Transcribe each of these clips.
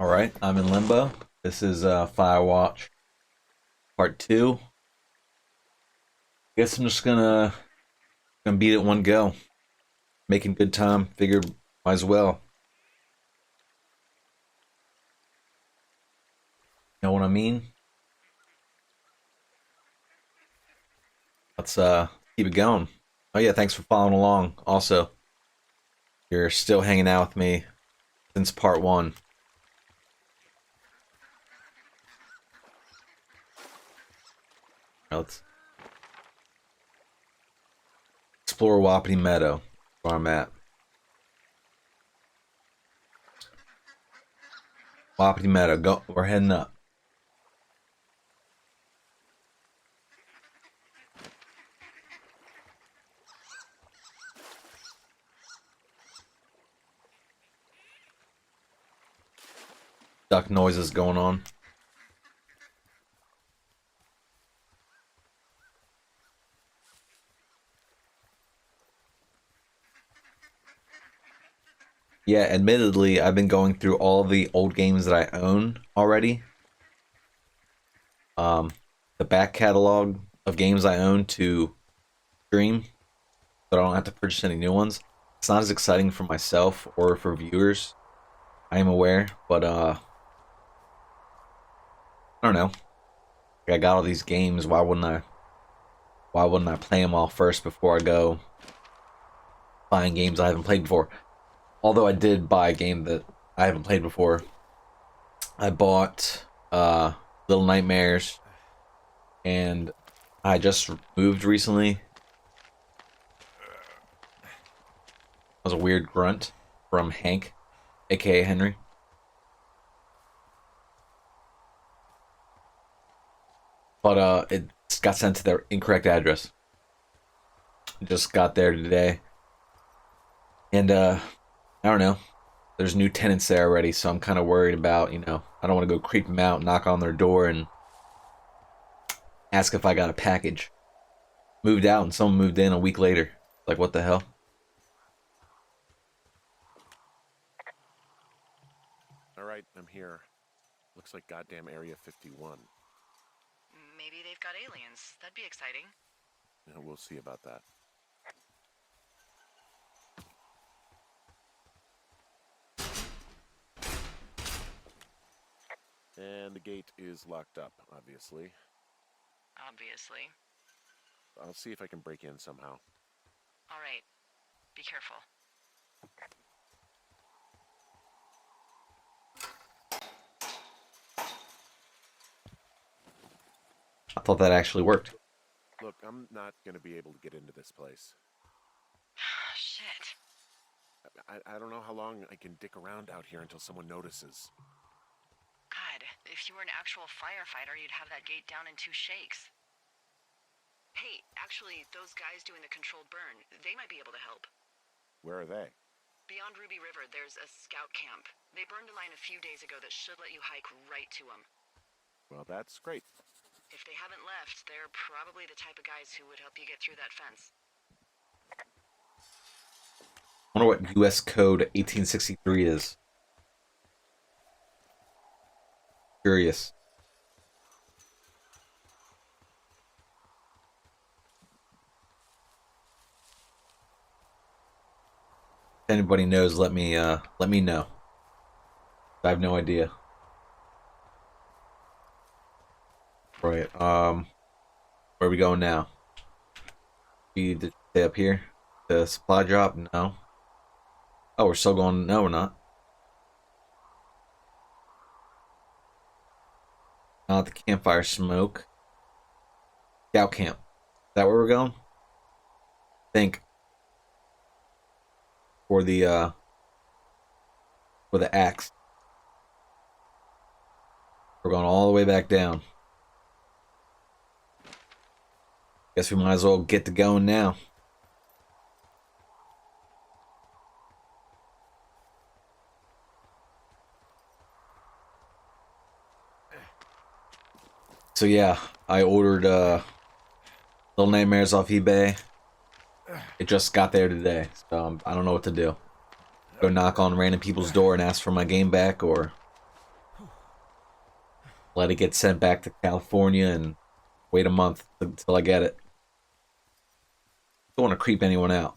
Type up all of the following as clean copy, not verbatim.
Alright, I'm in limbo. This is Firewatch Part 2. Guess I'm just gonna beat it one go. Making good time. Figured might as well. Know what I mean? Let's keep it going. Oh yeah, thanks for following along. Also, you're still hanging out with me since part 1. Let's explore Wapiti Meadow, where I'm at. Wapiti Meadow, go. We're heading up. Duck noises going on. Yeah, admittedly, I've been going through all the old games that I own already. The back catalog of games I own to stream, so I don't have to purchase any new ones. It's not as exciting for myself or for viewers, I am aware, but I don't know. I got all these games, why wouldn't I? Why wouldn't I play them all first before I go buying games I haven't played before? Although I did buy a game that I haven't played before. I bought Little Nightmares, and I just moved recently. That was a weird grunt from Hank, aka Henry. But it got sent to the incorrect address. Just got there today. And I don't know. There's new tenants there already, so I'm kind of worried about, I don't want to go creep them out, knock on their door, and ask if I got a package. Moved out, and someone moved in a week later. Like, what the hell? Alright, I'm here. Looks like goddamn Area 51. Maybe they've got aliens. That'd be exciting. Yeah, we'll see about that. And the gate is locked up, obviously. Obviously. I'll see if I can break in somehow. All right. Be careful. I thought that actually worked. Look, I'm not gonna be able to get into this place. Shit. I don't know how long I can dick around out here until someone notices. God, if you were an actual firefighter, you'd have that gate down in 2 shakes. Hey, actually, those guys doing the controlled burn, they might be able to help. Where are they? Beyond Ruby River, there's a scout camp. They burned a line a few days ago that should let you hike right to them. Well, that's great. If they haven't left, they're probably the type of guys who would help you get through that fence. I wonder what US Code 1863 is. Curious. If anybody knows, let me know. I have no idea. Right, where are we going now? We need to stay up here? The supply drop? No. Oh, we're still going, no we're not. Not the campfire smoke. Scout camp. Is that where we're going? I think. For the axe. We're going all the way back down. Guess we might as well get to going now. So yeah, I ordered Little Nightmares off eBay. It just got there today, so I don't know what to do. Go knock on random people's door and ask for my game back, or let it get sent back to California and wait a month until I get it. Don't want to creep anyone out.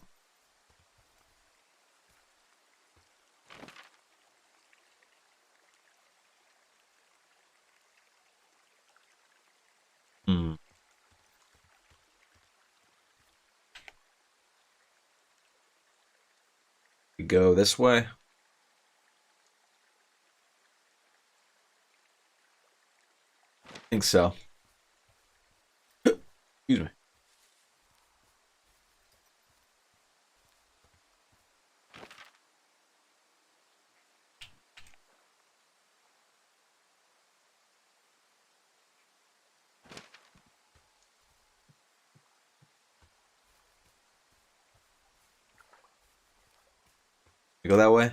Hmm. We go this way. I think so. Excuse me. We go that way?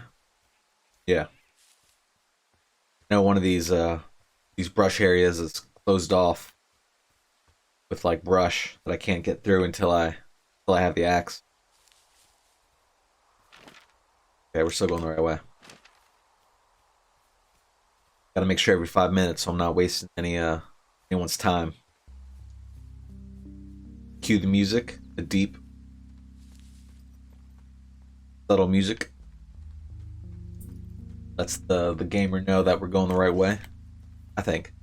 Yeah. I know one of these brush areas is closed off with like brush that I can't get through until I have the axe. Okay, we're still going the right way. Gotta make sure every 5 minutes so I'm not wasting anyone's time. Cue the music, the deep, subtle music. Lets the gamer know that we're going the right way. I think.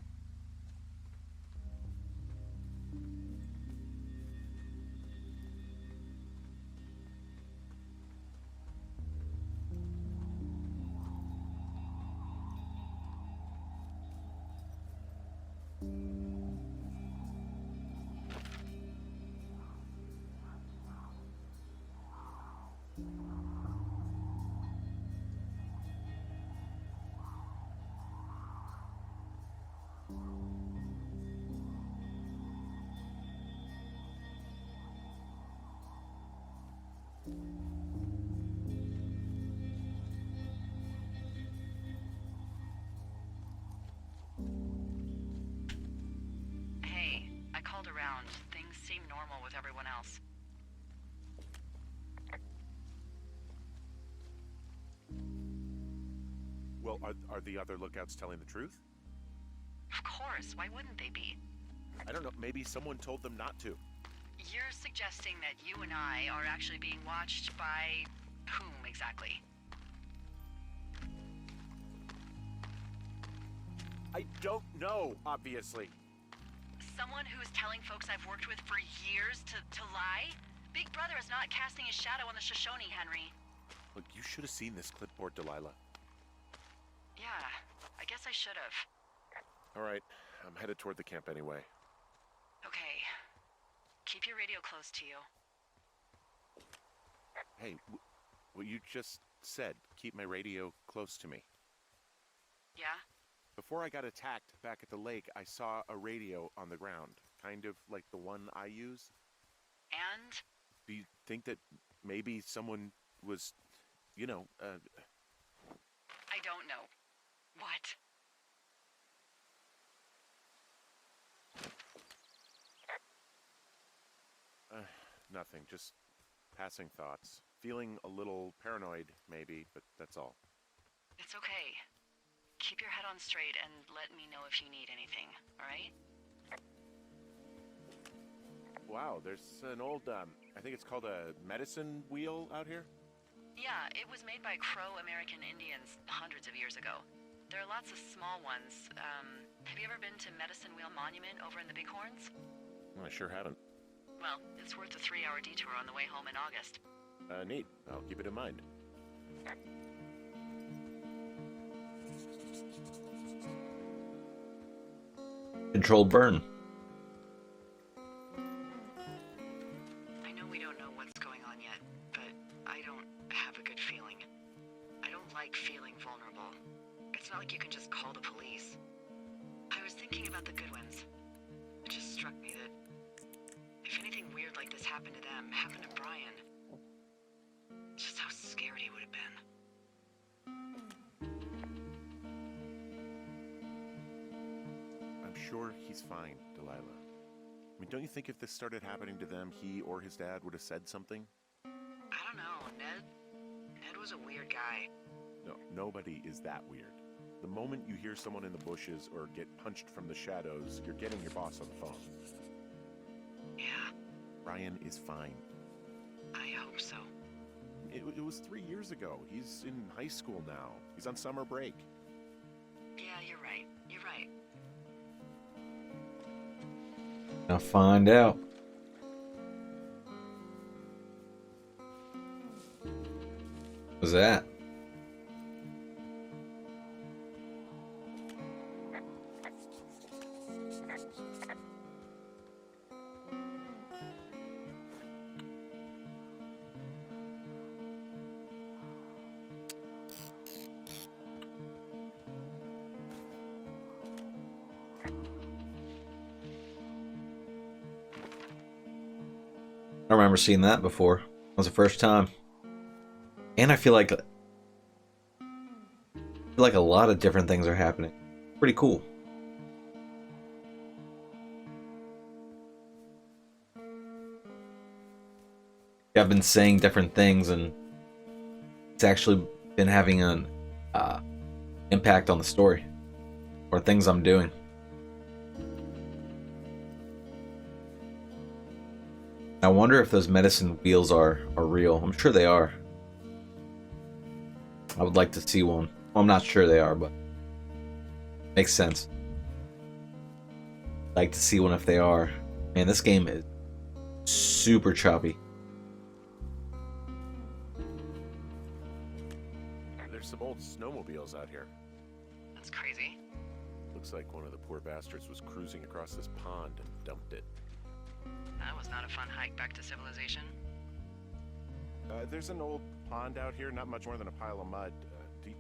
Hey, I called around. Things seem normal with everyone else. Well, are the other lookouts telling the truth? Of course, why wouldn't they be? I don't know, maybe someone told them not to. You're suggesting that you and I are actually being watched by whom exactly? I don't know, obviously. Someone who's telling folks I've worked with for years to lie? Big Brother is not casting his shadow on the Shoshone, Henry. Look, you should have seen this clipboard, Delilah. Yeah, I guess I should have. All right, I'm headed toward the camp anyway. Okay. Keep your radio close to you. Hey, what you just said, keep my radio close to me. Yeah? Before I got attacked back at the lake, I saw a radio on the ground, kind of like the one I use. And? Do you think that maybe someone was, you know, I don't know. What? Nothing, just passing thoughts. Feeling a little paranoid, maybe, but that's all. It's okay. Keep your head on straight and let me know if you need anything, alright? Wow, there's an old, I think it's called a medicine wheel out here? Yeah, it was made by Crow American Indians hundreds of years ago. There are lots of small ones. Have you ever been to Medicine Wheel Monument over in the Bighorns? I sure haven't. Well, it's worth a 3-hour detour on the way home in August. Neat. I'll keep it in mind. Controlled burn. I know we don't know what's going on yet, but I don't have a good feeling. I don't like feeling vulnerable. It's not like you can just call the police. I was thinking about the Goodwins. It just struck me that if anything weird like this happened to them, happened to Brian, just how scared he would have been. I'm sure he's fine, Delilah. I mean, don't you think if this started happening to them, he or his dad would have said something? I don't know, Ned was a weird guy. No, nobody is that weird. The moment you hear someone in the bushes or get punched from the shadows, you're getting your boss on the phone. Yeah, Brian is fine. I hope so. It was 3 years ago. He's in high school now. He's on summer break. Yeah, you're right. You're right. Now find out. What's that? I remember seeing that before. It was the first time. And I feel like a lot of different things are happening. Pretty cool. Yeah, I've been saying different things, and it's actually been having an impact on the story or things I'm doing. I wonder if those medicine wheels are real. I'm sure they are. I would like to see one. Well, I'm not sure they are, but makes sense. I'd like to see one if they are. Man, this game is super choppy. There's some old snowmobiles out here. That's crazy. Looks like one of the poor bastards was cruising across this pond and dumped it. That was not a fun hike back to civilization. There's an old pond out here, not much more than a pile of mud.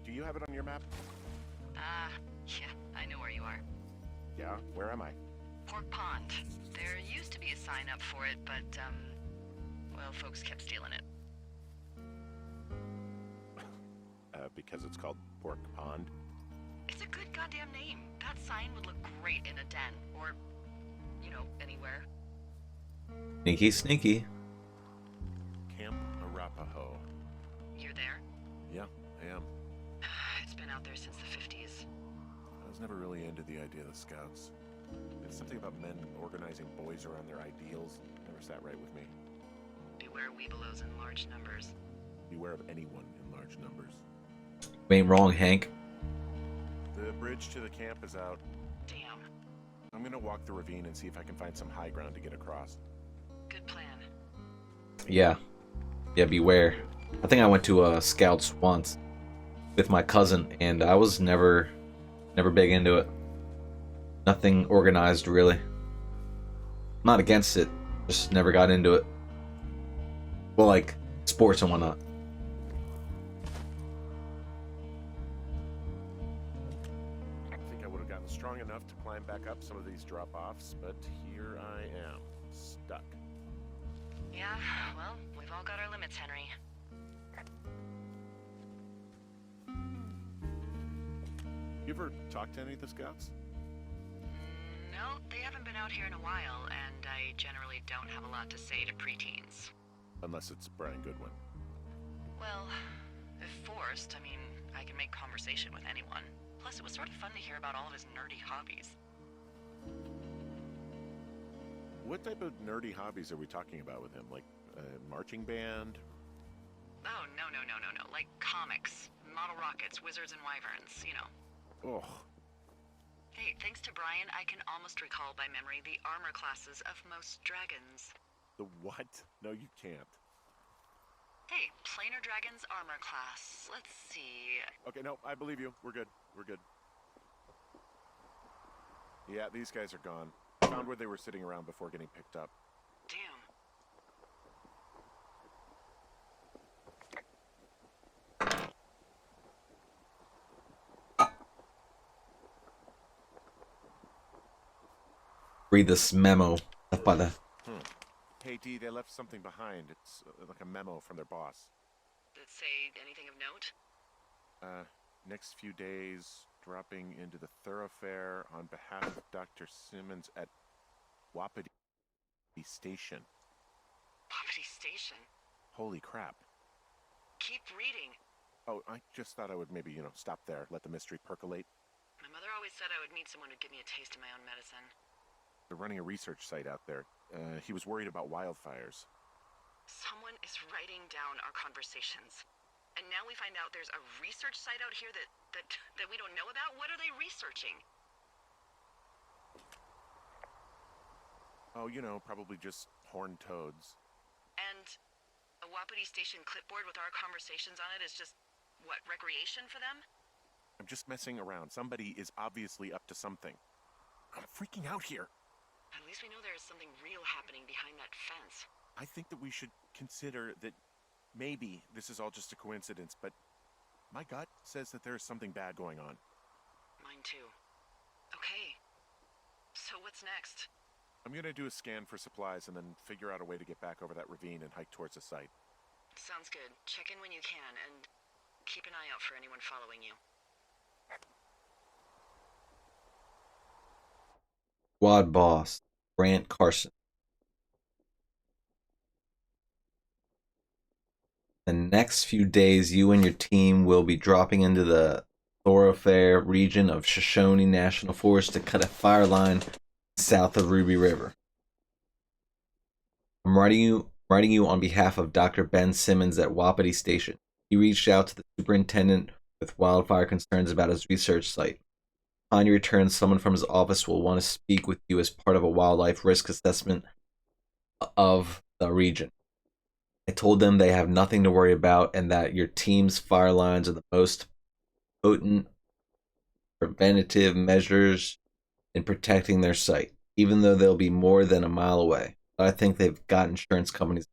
Do you have it on your map? Yeah, I know where you are. Yeah, where am I? Pork Pond. There used to be a sign up for it, but, well, folks kept stealing it. Because it's called Pork Pond. It's a good goddamn name. That sign would look great in a den, or, you know, anywhere. Sneaky, sneaky. Camp Arapaho. You're there? Yeah, I am. It's been out there since the 50s. I was never really into the idea of the Scouts. It's something about men organizing boys around their ideals. Never sat right with me. Beware weebelows in large numbers. Beware of anyone in large numbers. You ain't wrong, Hank. The bridge to the camp is out. Damn. I'm gonna walk the ravine and see if I can find some high ground to get across. Good plan. Yeah. Yeah, beware. I think I went to Scouts once with my cousin, and I was never big into it. Nothing organized, really. I'm not against it, just never got into it. Well, like, sports and whatnot. I think I would have gotten strong enough to climb back up some of these drop-offs, but here I am, stuck. Yeah, well, we've all got our limits, Henry. You ever talked to any of the Scouts? No, they haven't been out here in a while, and I generally don't have a lot to say to preteens. Unless it's Brian Goodwin. Well, if forced, I mean, I can make conversation with anyone. Plus, it was sort of fun to hear about all of his nerdy hobbies. What type of nerdy hobbies are we talking about with him? Like marching band? Oh, no. Like comics, model rockets, wizards and wyverns, you know. Oh, Hey, thanks to Brian, I can almost recall by memory the armor classes of most dragons. the what? No, you can't. Hey, planar dragon's armor class. Let's see. Okay, no, I believe you. We're good. We're good. Yeah, these guys are gone. Found where they were sitting around before getting picked up. Damn. Read this memo left by the. Hey, D, they left something behind. It's like a memo from their boss. Did it say anything of note? Next few days, dropping into the thoroughfare on behalf of Dr. Simmons at Wapiti Station. Poverty Station. Holy crap. Keep reading. Oh, I just thought I would maybe, stop there, let the mystery percolate. My mother always said I would meet someone who'd give me a taste of my own medicine. They're running a research site out there. He was worried about wildfires. Someone is writing down our conversations. And now we find out there's a research site out here that we don't know about? What are they researching? Oh, probably just horned toads. And a Wapiti Station clipboard with our conversations on it is just, what, recreation for them? I'm just messing around. Somebody is obviously up to something. I'm freaking out here. At least we know there is something real happening behind that fence. I think that we should consider that maybe this is all just a coincidence, but my gut says that there is something bad going on. Mine too. Okay. So what's next? I'm gonna do a scan for supplies and then figure out a way to get back over that ravine and hike towards the site. Sounds good. Check in when you can, and keep an eye out for anyone following you. Squad boss, Grant Carson. The next few days, you and your team will be dropping into the thoroughfare region of Shoshone National Forest to cut a fire line south of Ruby River. I'm writing you on behalf of Dr. Ben Simmons at Wapiti Station. He reached out to the superintendent with wildfire concerns about his research site. Upon your return, someone from his office will want to speak with you as part of a wildlife risk assessment of the region. I told them they have nothing to worry about and that your team's fire lines are the most potent preventative measures in protecting their site, even though they'll be more than a mile away. But I think they've got insurance companies.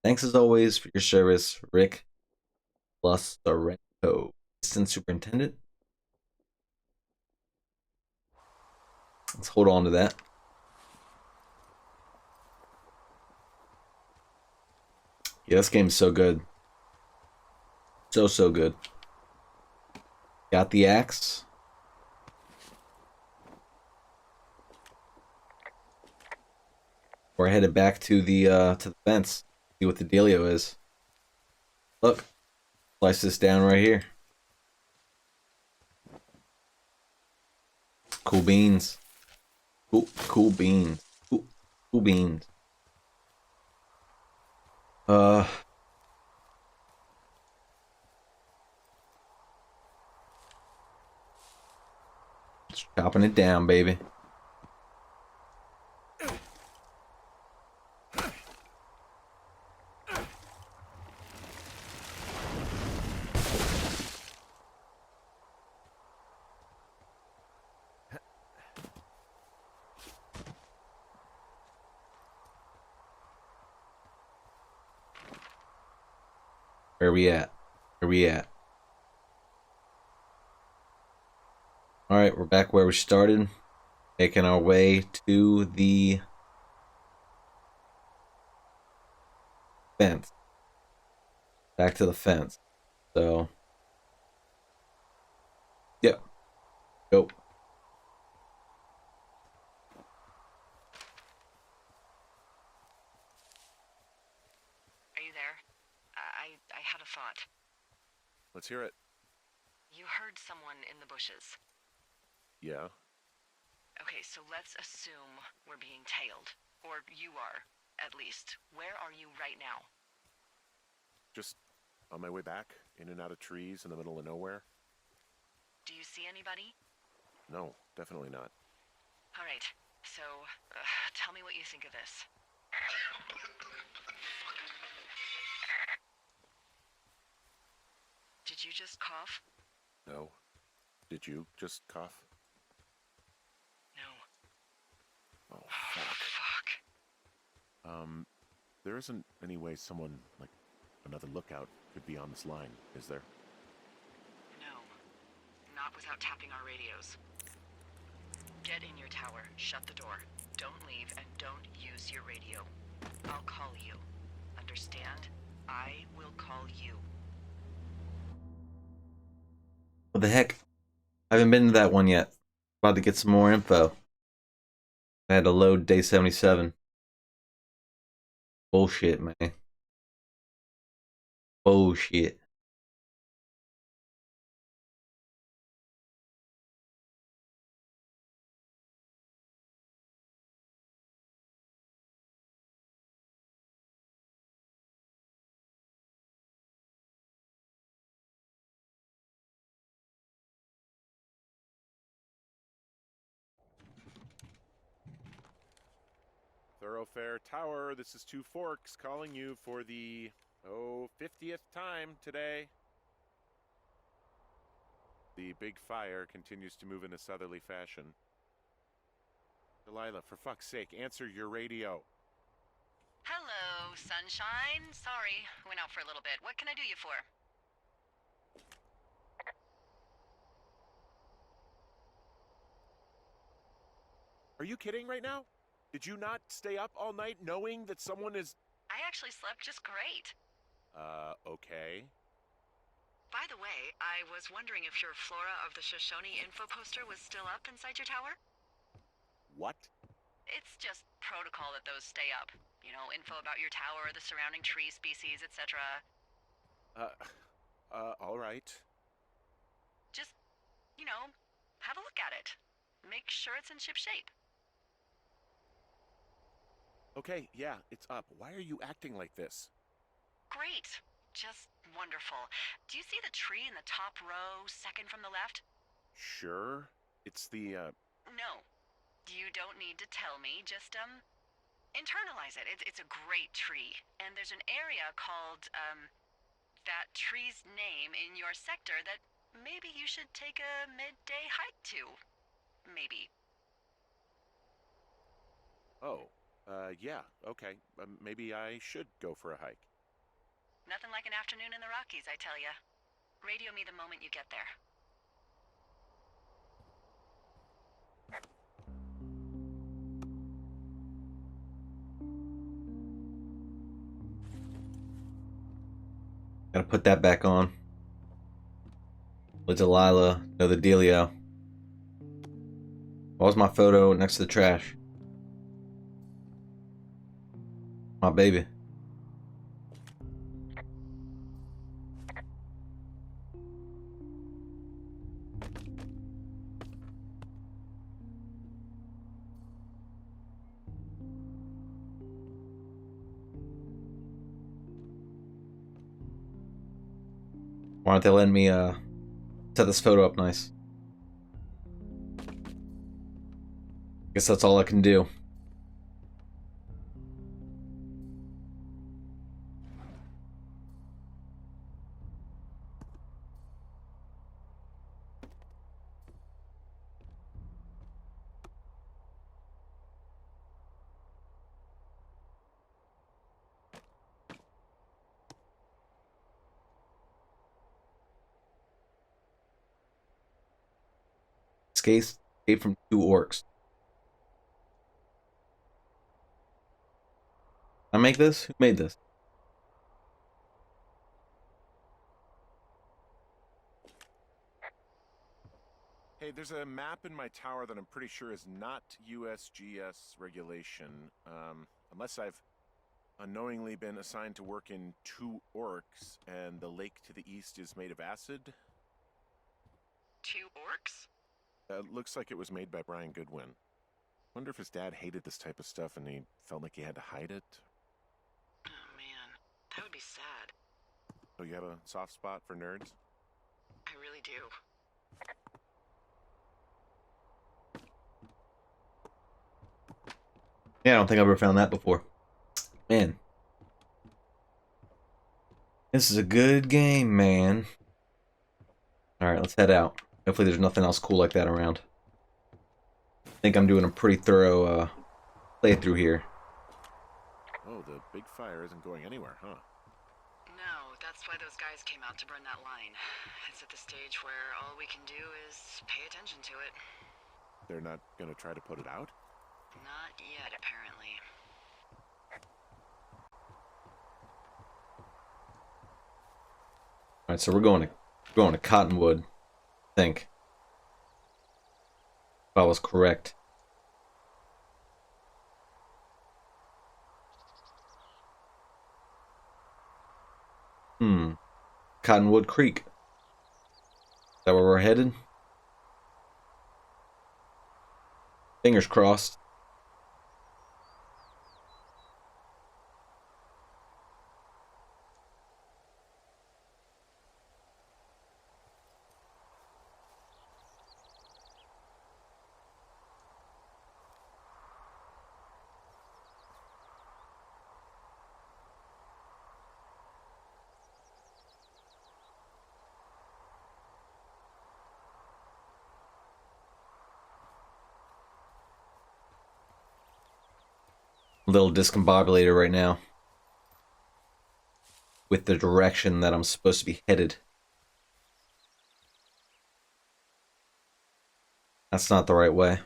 Thanks as always for your service, Rick plus Sorrento, Assistant Superintendent. Let's hold on to that. Yeah, this game's so good. So good. Got the axe. We're headed back to the fence. See what the dealio is. Look. Slice this down right here. Cool beans. Cool beans. Cool beans. Just chopping it down, baby. Where we at? Where we at? Alright, we're back where we started. Making our way to the fence. Back to the fence. So, yep. Go. Are you there? I had a thought. Let's hear it. You heard someone in the bushes. Yeah? Okay, so let's assume we're being tailed. Or you are, at least. Where are you right now? Just on my way back, in and out of trees in the middle of nowhere? Do you see anybody? No, definitely not. All right, so tell me what you think of this. Did you just cough? No. Did you just cough? No. Oh, Fuck. There isn't any way someone, like another lookout, could be on this line, is there? No. Not without tapping our radios. Get in your tower, shut the door. Don't leave, and don't use your radio. I'll call you. Understand? I will call you. What the heck? I haven't been to that one yet. About to get some more info. I had to load day 77. Bullshit, man. Bullshit. Thoroughfare Tower, this is Two Forks calling you for the, 50th time today. The big fire continues to move in a southerly fashion. Delilah, for fuck's sake, answer your radio. Hello, sunshine. Sorry, went out for a little bit. What can I do you for? Are you kidding right now? Did you not stay up all night knowing that someone is... I actually slept just great. Okay. By the way, I was wondering if your Flora of the Shoshone info poster was still up inside your tower? What? It's just protocol that those stay up. You know, info about your tower, the surrounding tree species, etc. All right. Just, you know, have a look at it. Make sure it's in ship shape. Okay, yeah, it's up. Why are you acting like this? Great. Just wonderful. Do you see the tree in the top row, second from the left? Sure. It's the, No. You don't need to tell me. Just, internalize it. It's a great tree. And there's an area called, that tree's name in your sector that maybe you should take a midday hike to. Maybe. Oh, yeah, okay. Maybe I should go for a hike. Nothing like an afternoon in the Rockies, I tell ya. Radio me the moment you get there. Gotta put that back on. Let Delilah know the dealio. What was my photo next to the trash? My baby. Why aren't they letting me set this photo up nice? Guess that's all I can do. Escape from two orcs. I make this? Who made this? Hey, there's a map in my tower that I'm pretty sure is not USGS regulation. Unless I've unknowingly been assigned to work in Two Orcs, and the lake to the east is made of acid. Two orcs? Looks like it was made by Brian Goodwin. Wonder if his dad hated this type of stuff and he felt like he had to hide it. Oh man, that would be sad. So you have a soft spot for nerds? I really do. Yeah, I don't think I've ever found that before. Man. This is a good game, man. Alright, let's head out. Hopefully there's nothing else cool like that around. I think I'm doing a pretty thorough playthrough here. Oh, the big fire isn't going anywhere, huh? No, that's why those guys came out to burn that line. It's at the stage where all we can do is pay attention to it. They're not gonna try to put it out? Not yet, apparently. Alright, so we're going to Cottonwood, I think. If I was correct. Cottonwood Creek. Is that where we're headed? Fingers crossed. little discombobulated right now with the direction that I'm supposed to be headed. That's not the right way.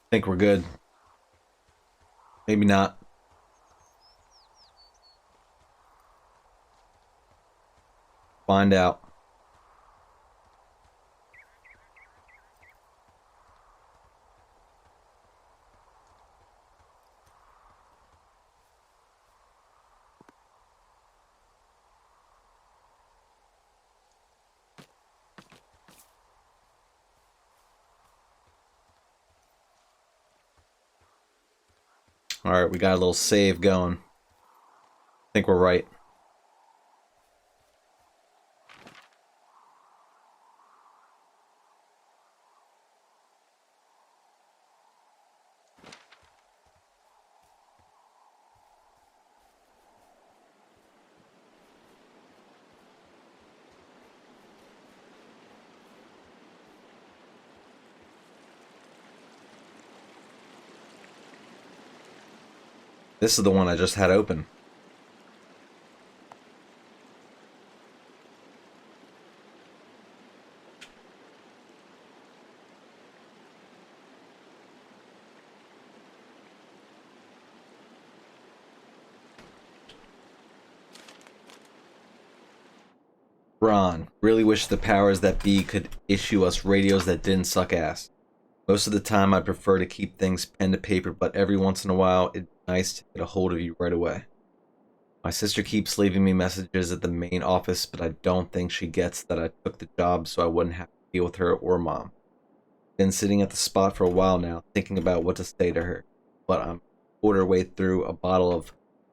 I think we're good. Maybe not. Find out. Alright, we got a little save going. I think we're right. This is the one I just had open. Ron, really wish the powers that be could issue us radios that didn't suck ass. Most of the time I'd prefer to keep things pen to paper, but every once in a while it'd be nice to get a hold of you right away. My sister keeps leaving me messages at the main office, but I don't think she gets that I took the job so I wouldn't have to deal with her or mom. Been sitting at the spot for a while now, thinking about what to say to her, but I'm quarter way through a bottle of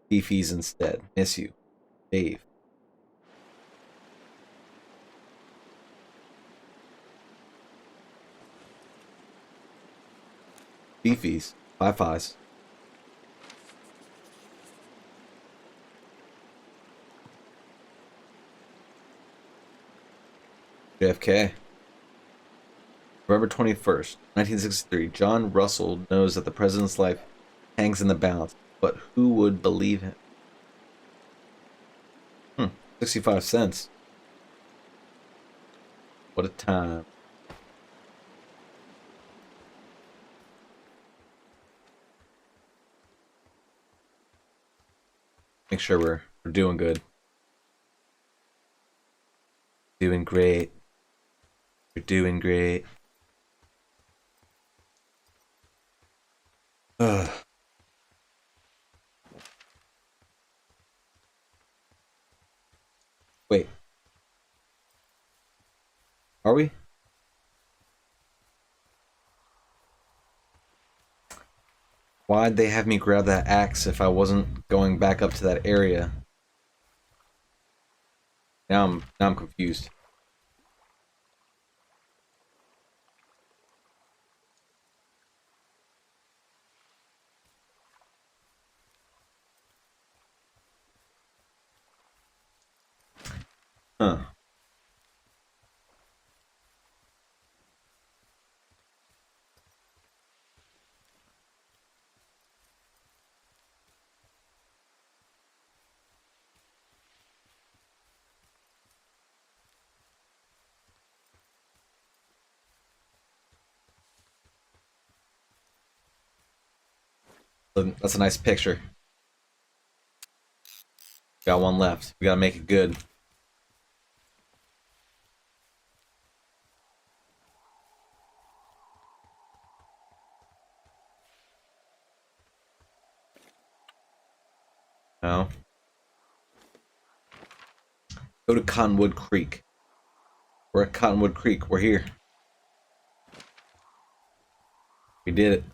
beefies instead. Miss you, Dave. Beefies. Fi-Fis. JFK. November 21st, 1963. John Russell knows that the president's life hangs in the balance, but who would believe him? 65 cents. What a time. Make sure we're doing good. Doing great. We're doing great. Ugh. Wait. Are we? Why'd they have me grab that axe if I wasn't going back up to that area? Now I'm confused. Huh. That's a nice picture. Got one left. We gotta make it good. No. Go to Cottonwood Creek. We're at Cottonwood Creek. We're here. We did it.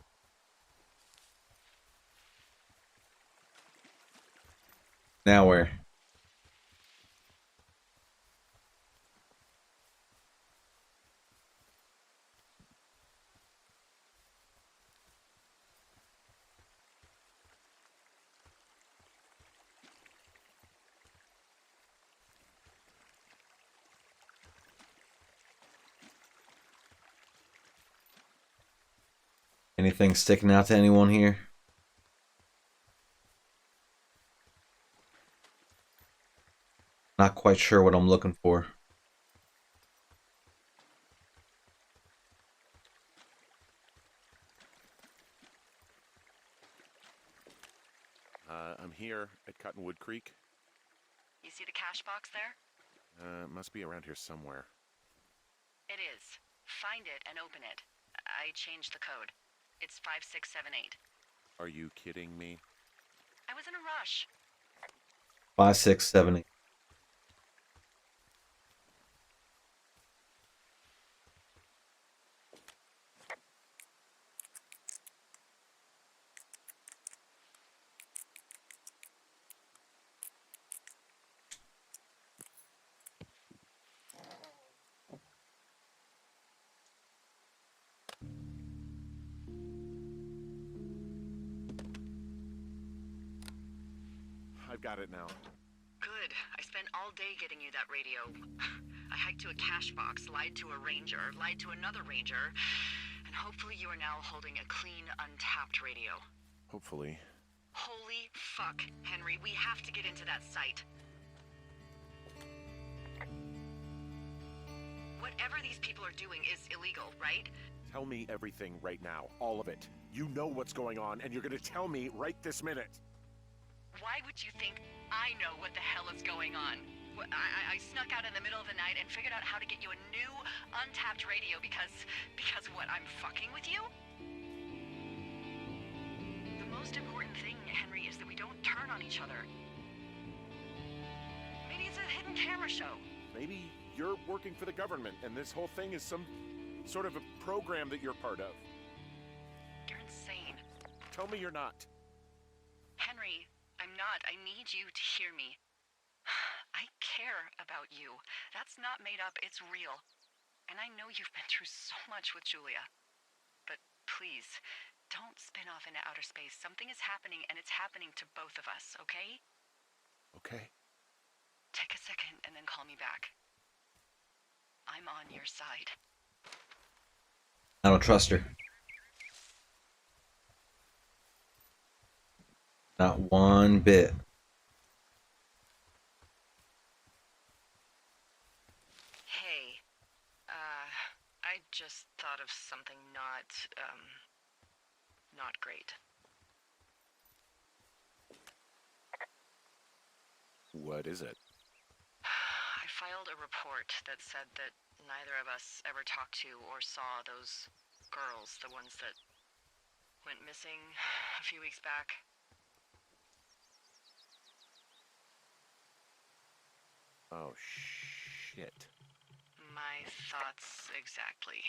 Now where? Anything sticking out to anyone here? Not quite sure what I'm looking for. I'm here at Cottonwood Creek. You see the cash box there? It must be around here somewhere. It is. Find it and open it. I changed the code. It's 5678. Are you kidding me? I was in a rush. 5678. I've got it now. Good. I spent all day getting you that radio. I hiked to a cash box, lied to a ranger, lied to another ranger, and hopefully you are now holding a clean, untapped radio. Hopefully. Holy fuck, Henry, we have to get into that site. Whatever these people are doing is illegal, right? Tell me everything right now. All of it. You know what's going on, and you're gonna tell me right this minute. Why would you think I know what the hell is going on? I snuck out in the middle of the night and figured out how to get you a new, untapped radio because what, I'm fucking with you? The most important thing, Henry, is that we don't turn on each other. Maybe it's a hidden camera show. Maybe you're working for the government, and this whole thing is some sort of a program that you're part of. You're insane. Tell me you're not. Henry, I'm not. I need you to hear me. I care about you. That's not made up, it's real. And I know you've been through so much with Julia. But please, don't spin off into outer space. Something is happening, and it's happening to both of us, okay? Okay. Take a second and then call me back. I'm on your side. I don't trust her. Not one bit. Hey, I just thought of something not great. What is it? I filed a report that said that neither of us ever talked to or saw those girls, the ones that went missing a few weeks back. Oh, shit. My thoughts exactly.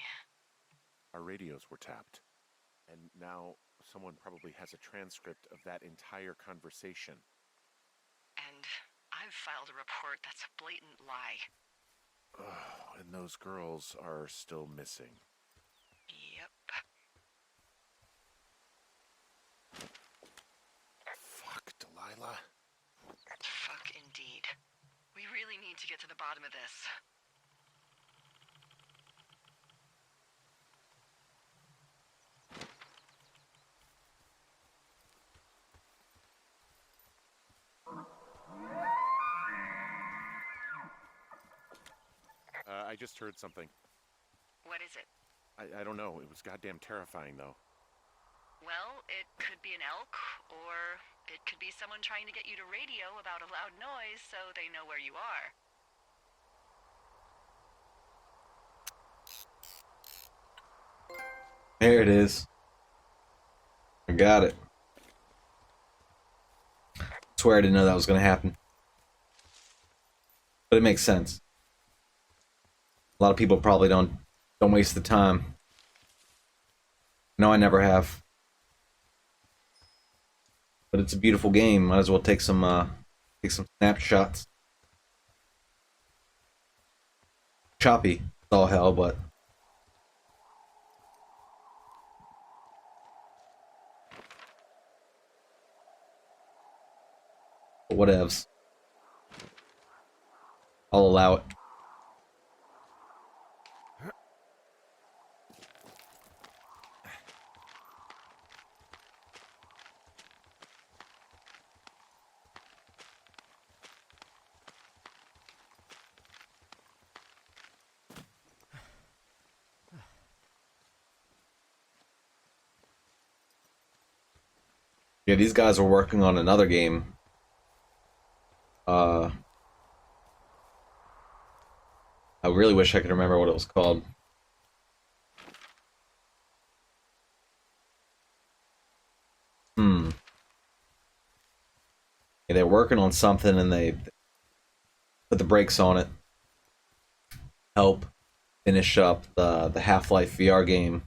Our radios were tapped. And now someone probably has a transcript of that entire conversation. And I've filed a report that's a blatant lie. Oh, and those girls are still missing. Yep. Fuck, Delilah. Fuck indeed. We really need to get to the bottom of this. I just heard something. What is it? I don't know. It was goddamn terrifying, though. Well, it could be an elk, or it could be someone trying to get you to radio about a loud noise so they know where you are. There it is. I got it. I swear I didn't know that was going to happen. But it makes sense. A lot of people probably don't waste the time. No, I never have. But it's a beautiful game. Might as well take some snapshots. Choppy. It's all hell, but whatevs. I'll allow it. Yeah, these guys were working on another game. Uh, I really wish I could remember what it was called. Hmm. Yeah, they're working on something and they put the brakes on it. Help finish up the Half-Life VR game.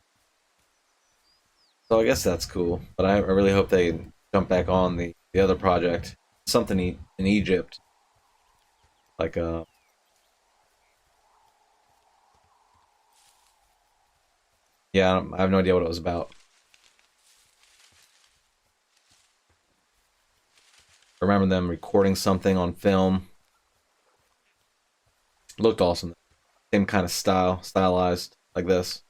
So I guess that's cool. But I really hope they jump back on the other project. Something in Egypt. Like yeah, I have no idea what it was about. I remember them recording something on film. It looked awesome. Same kind of stylized like this.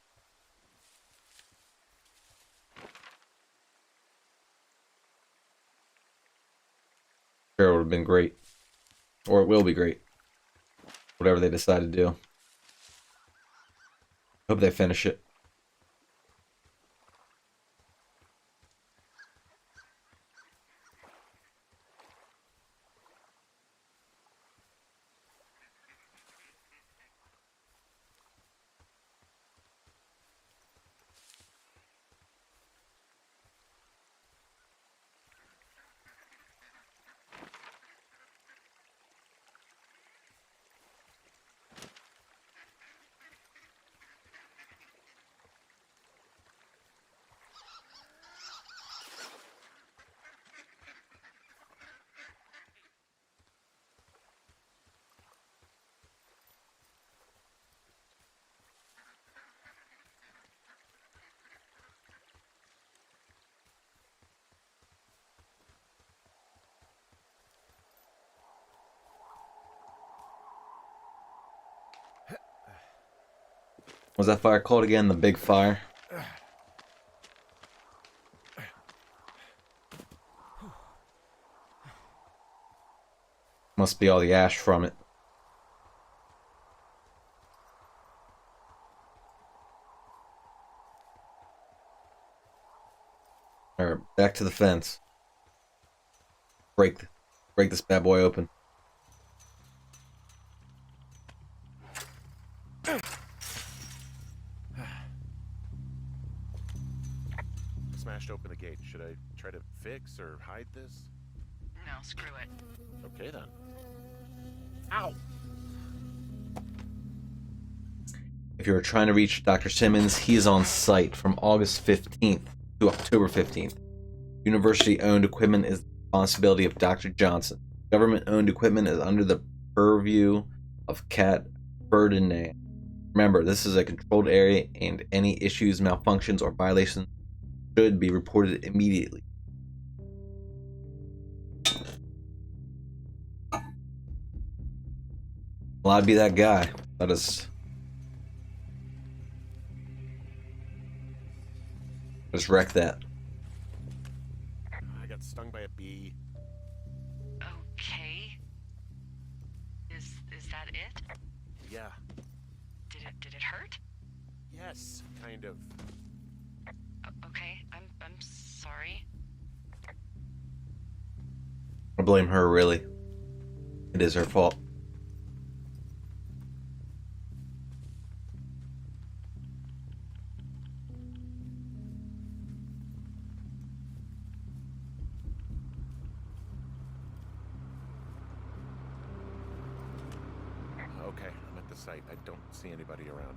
Sure, it would have been great. Or it will be great. Whatever they decide to do. Hope they finish it. Was that fire called again? The big fire? Must be all the ash from it. Alright, back to the fence. Break this bad boy open. Smashed open the gate. Should I try to fix or hide this? No, screw it. Okay then. Ow! If you are trying to reach Dr. Simmons, he is on site from August 15th to October 15th. University-owned equipment is the responsibility of Dr. Johnson. Government-owned equipment is under the purview of Cat Ferdinand. Remember, this is a controlled area and any issues, malfunctions, or violations should be reported immediately. Well, I'd be that guy. That is... Just wreck that. I got stung by a bee. Okay. Is that it? Yeah. Did it hurt? Yes, kind of. Okay, I'm sorry. I blame her, really. It is her fault. Okay, I'm at the site. I don't see anybody around.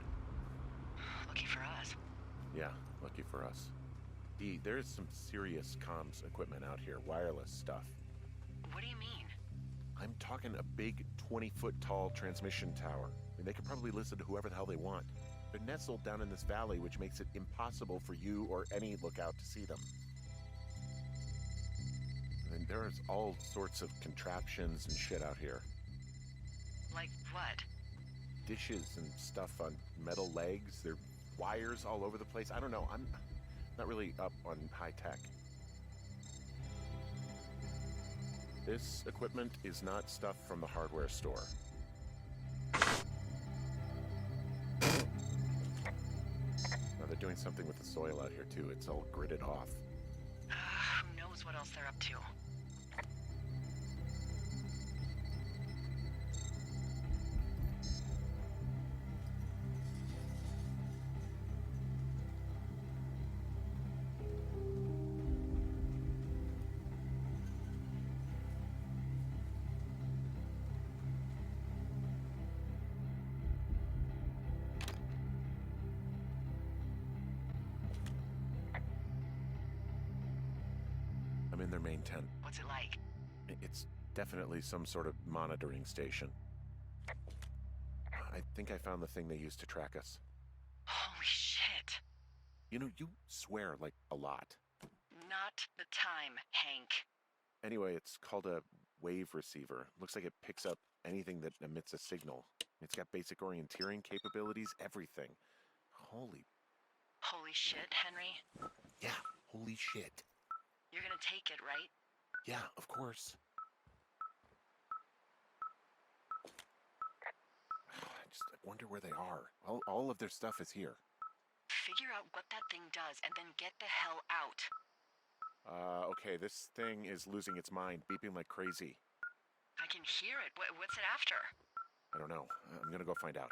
Lucky for us. Yeah, lucky for us. There is some serious comms equipment out here, wireless stuff. What do you mean? I'm talking a big 20-foot tall transmission tower. I mean, they could probably listen to whoever the hell they want. They're nestled down in this valley, which makes it impossible for you or any lookout to see them. I mean, there's all sorts of contraptions and shit out here. Like what? Dishes and stuff on metal legs. There are wires all over the place. I don't know. I'm not really up on high tech. This equipment is not stuff from the hardware store. Now they're doing something with the soil out here too. It's all gridded off. Who knows what else they're up to? I'm in their main tent. What's it like? It's definitely some sort of monitoring station. I think I found the thing they used to track us. Holy shit. You know, you swear like a lot. Not the time, Hank. Anyway, it's called a wave receiver. Looks like it picks up anything that emits a signal. It's got basic orienteering capabilities, everything. Holy shit, Henry. Yeah, holy shit. You're gonna take it, right? Yeah, of course. I wonder where they are. All of their stuff is here. Figure out what that thing does and then get the hell out. Okay, this thing is losing its mind, beeping like crazy. I can hear it. What's it after? I don't know. I'm gonna go find out.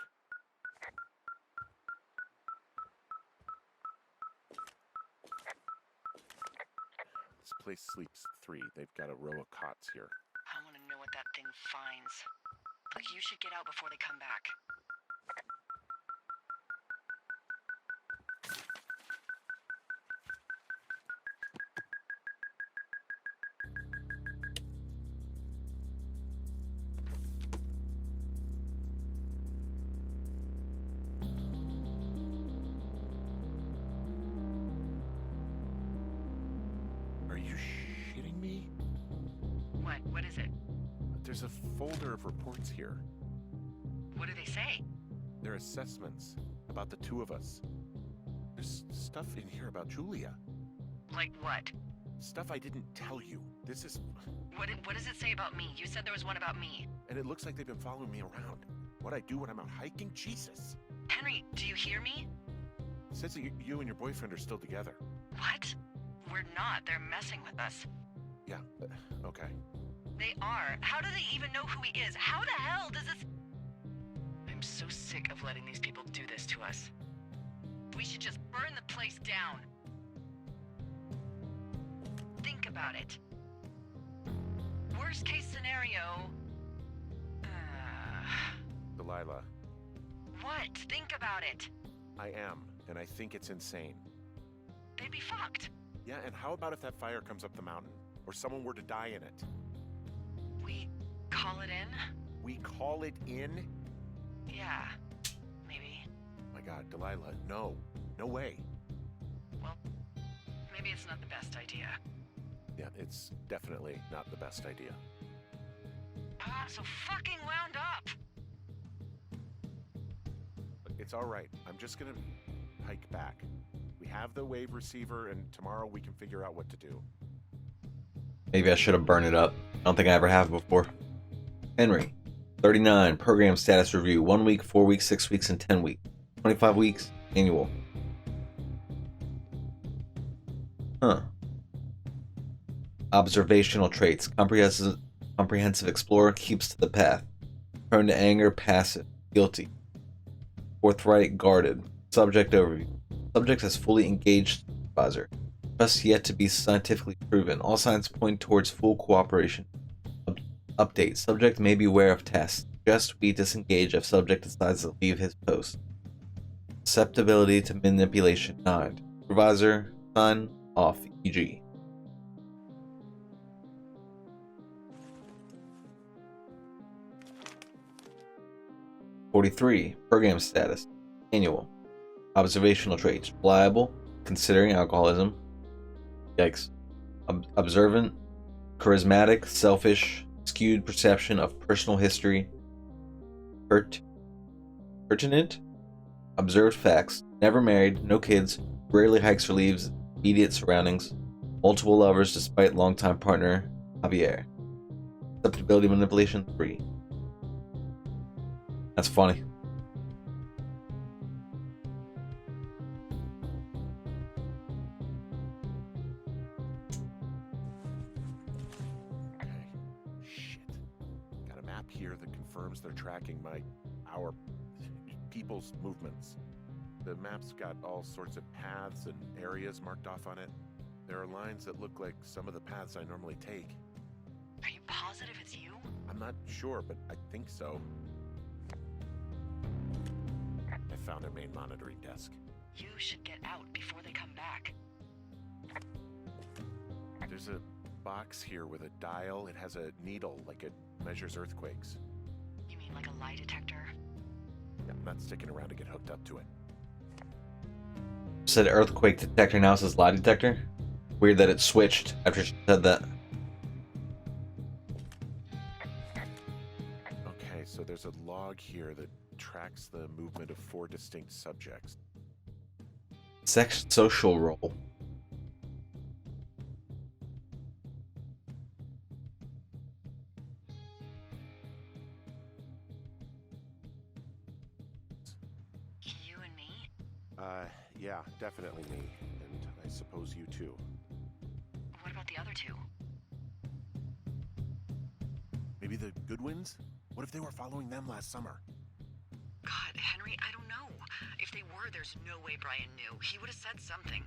This place sleeps 3. They've got a row of cots here. I want to know what that thing finds. Look, you should get out before they come back. Are you shitting me? What is it? There's a folder of reports here. What do they say? They're assessments about the 2 of us. There's stuff in here about Julia. Like what? Stuff I didn't tell you. This is... What does it say about me? You said there was one about me. And it looks like they've been following me around. What I do when I'm out hiking? Jesus. Henry, do you hear me? It says that you and your boyfriend are still together. What? We're not. They're messing with us. Yeah, okay. They are. How do they even know who he is? How the hell does this... I'm so sick of letting these people do this to us. We should just burn the place down. Think about it. Worst case scenario... Delilah, What? Think about it. I am, and I think it's insane. They'd be fucked. Yeah, and how about if that fire comes up the mountain? Or someone were to die in it? We call it in? We call it in? Yeah, maybe. My God, Delilah, no. No way. Well, maybe it's not the best idea. Yeah, it's definitely not the best idea. I'm so fucking wound up. It's all right. I'm just gonna hike back. We have the wave receiver, and tomorrow we can figure out what to do. Maybe I should have burned it up. I don't think I ever have before. Henry, 39, program status review. 1 week, 4 weeks, 6 weeks, and 10 weeks. 25 weeks, annual. Huh. Observational traits. Comprehensive explorer, keeps to the path. Prone to anger, passive, guilty. Forthright, guarded. Subject overview. Subject has fully engaged supervisor. Trust yet to be scientifically proven. All signs point towards full cooperation. Update. Subject may be aware of tests. Suggest we disengage if subject decides to leave his post. Susceptibility to manipulation 9. Supervisor, sign off, EG. (43) Program status. Annual. Observational traits. Reliable, considering alcoholism. Yikes. Observant, charismatic, selfish, skewed perception of personal history. Pertinent. Observed facts. Never married, no kids, rarely hikes or leaves immediate surroundings. Multiple lovers despite longtime partner, Javier. Susceptibility manipulation 3. That's funny. Okay. Shit. Got a map here that confirms they're tracking our people's movements. The map's got all sorts of paths and areas marked off on it. There are lines that look like some of the paths I normally take. Are you positive it's you? I'm not sure, but I think so. I found a main monitoring desk. You should get out before they come back. There's a box here with a dial. It has a needle, like it measures earthquakes. You mean like a lie detector? Yeah, I'm not sticking around to get hooked up to it. Said earthquake detector, now it says lie detector. Weird that it switched after she said that. Okay, so there's a log here that tracks the movement of 4 distinct subjects. Sex social role. You and me? Yeah, definitely me. And I suppose you too. What about the other two? Maybe the Goodwins? What if they were following them last summer? God, Henry, I don't know. If they were, there's no way Brian knew. He would have said something.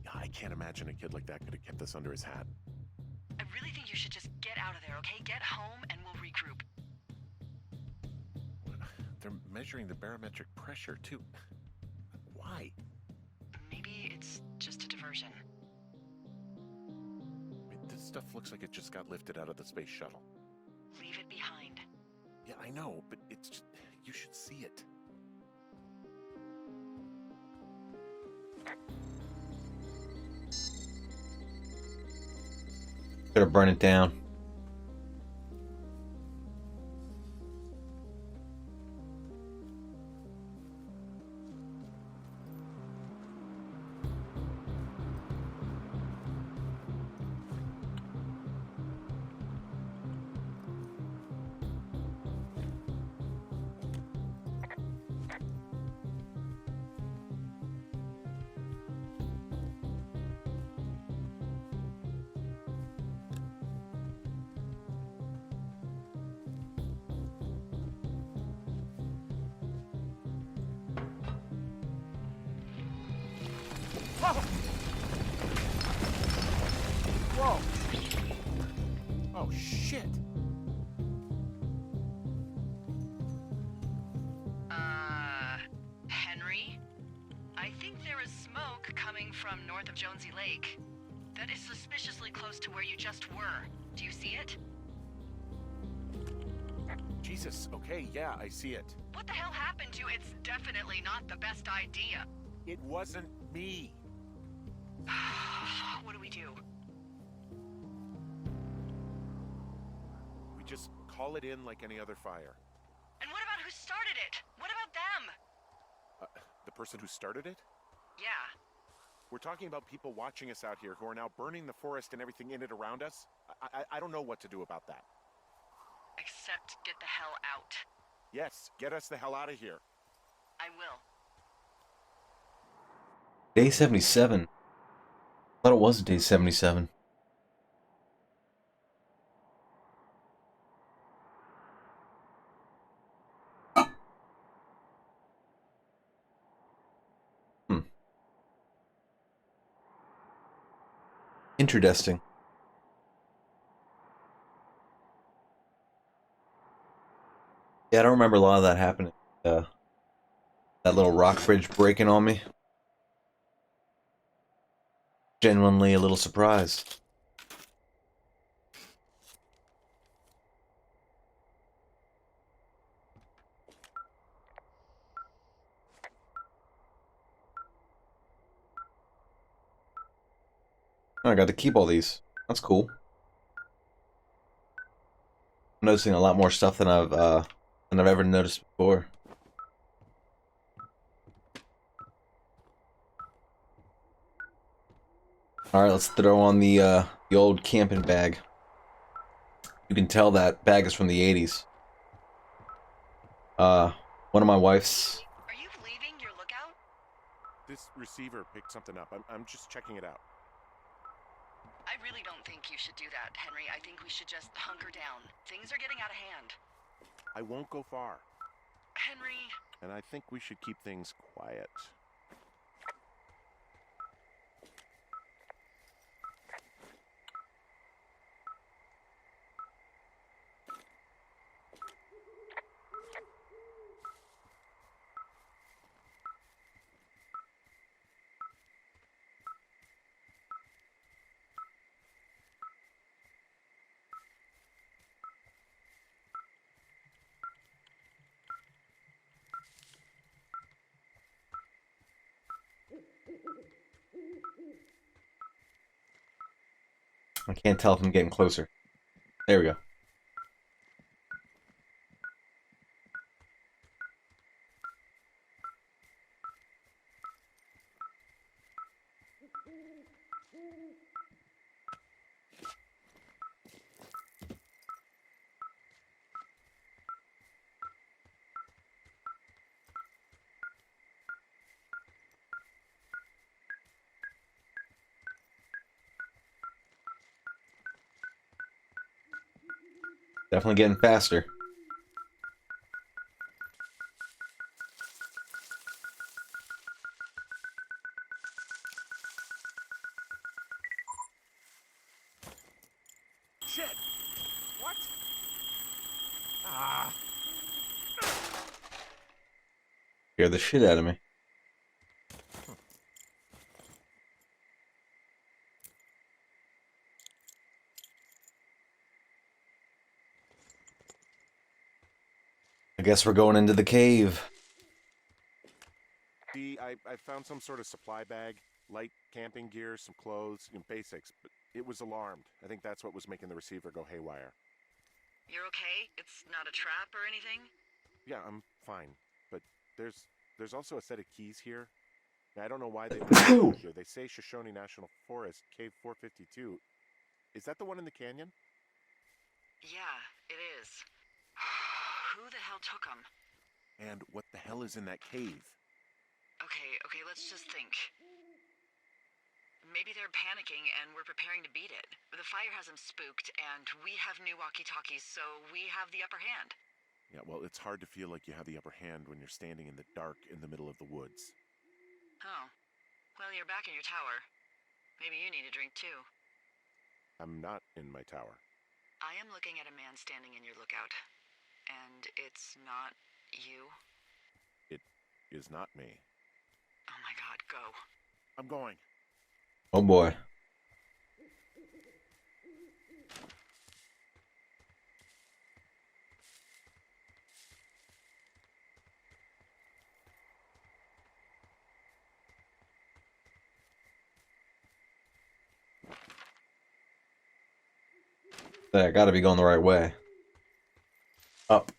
Yeah, I can't imagine a kid like that could have kept this under his hat. I really think you should just get out of there, okay? Get home and we'll regroup. They're measuring the barometric pressure, too. Why? Maybe it's just a diversion. I mean, this stuff looks like it just got lifted out of the space shuttle. Leave it behind. Yeah, I know, but it's just... You should see it. Gotta burn it down. Whoa! Oh, shit! Henry? I think there is smoke coming from north of Jonesy Lake. That is suspiciously close to where you just were. Do you see it? Jesus, okay, yeah, I see it. What the hell happened to you? It's definitely not the best idea. It wasn't me. What do we do? We just call it in like any other fire. And what about who started it? What about them? The person who started it? Yeah. We're talking about people watching us out here who are now burning the forest and everything in it around us. I don't know what to do about that. Except get the hell out. Yes, get us the hell out of here. I will. Day 77. I thought it was day 77. Interesting. Yeah, I don't remember a lot of that happening. That little rock bridge breaking on me. Genuinely a little surprised. Oh, I got to keep all these. That's cool. I'm noticing a lot more stuff than I've ever noticed before. All right, let's throw on the old camping bag. You can tell that bag is from the 80s. One of my wife's. Are you leaving your lookout? This receiver picked something up. I'm just checking it out. I really don't think you should do that, Henry. I think we should just hunker down. Things are getting out of hand. I won't go far. Henry... And I think we should keep things quiet. I can't tell if I'm getting closer. There we go. Definitely getting faster. Shit! What? Ah! Scared the shit out of me. I guess we're going into the cave. I found some sort of supply bag, light camping gear, some clothes, basics, but it was alarmed. I think that's what was making the receiver go haywire. You're okay? It's not a trap or anything? Yeah, I'm fine, but there's also a set of keys here. I don't know why they put them here. They say Shoshone National Forest, Cave 452. Is that the one in the canyon? Yeah, it is. Who the hell took them? And what the hell is in that cave? Okay, let's just think. Maybe they're panicking and we're preparing to beat it. The fire has them spooked and we have new walkie-talkies, so we have the upper hand. Yeah, well, it's hard to feel like you have the upper hand when you're standing in the dark in the middle of the woods. Oh. Well, you're back in your tower. Maybe you need a drink too. I'm not in my tower. I am looking at a man standing in your lookout. And it's not you? It is not me. Oh my god, go. I'm going. Oh boy. I gotta be going the right way. Up.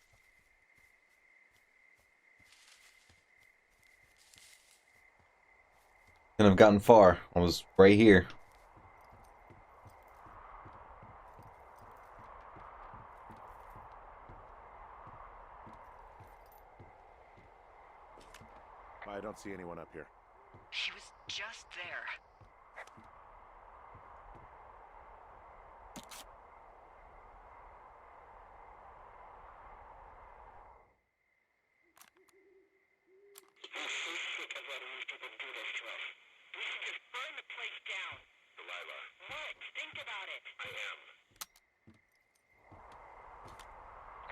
Couldn't have gotten far. I was right here. I don't see anyone up here. He was just there.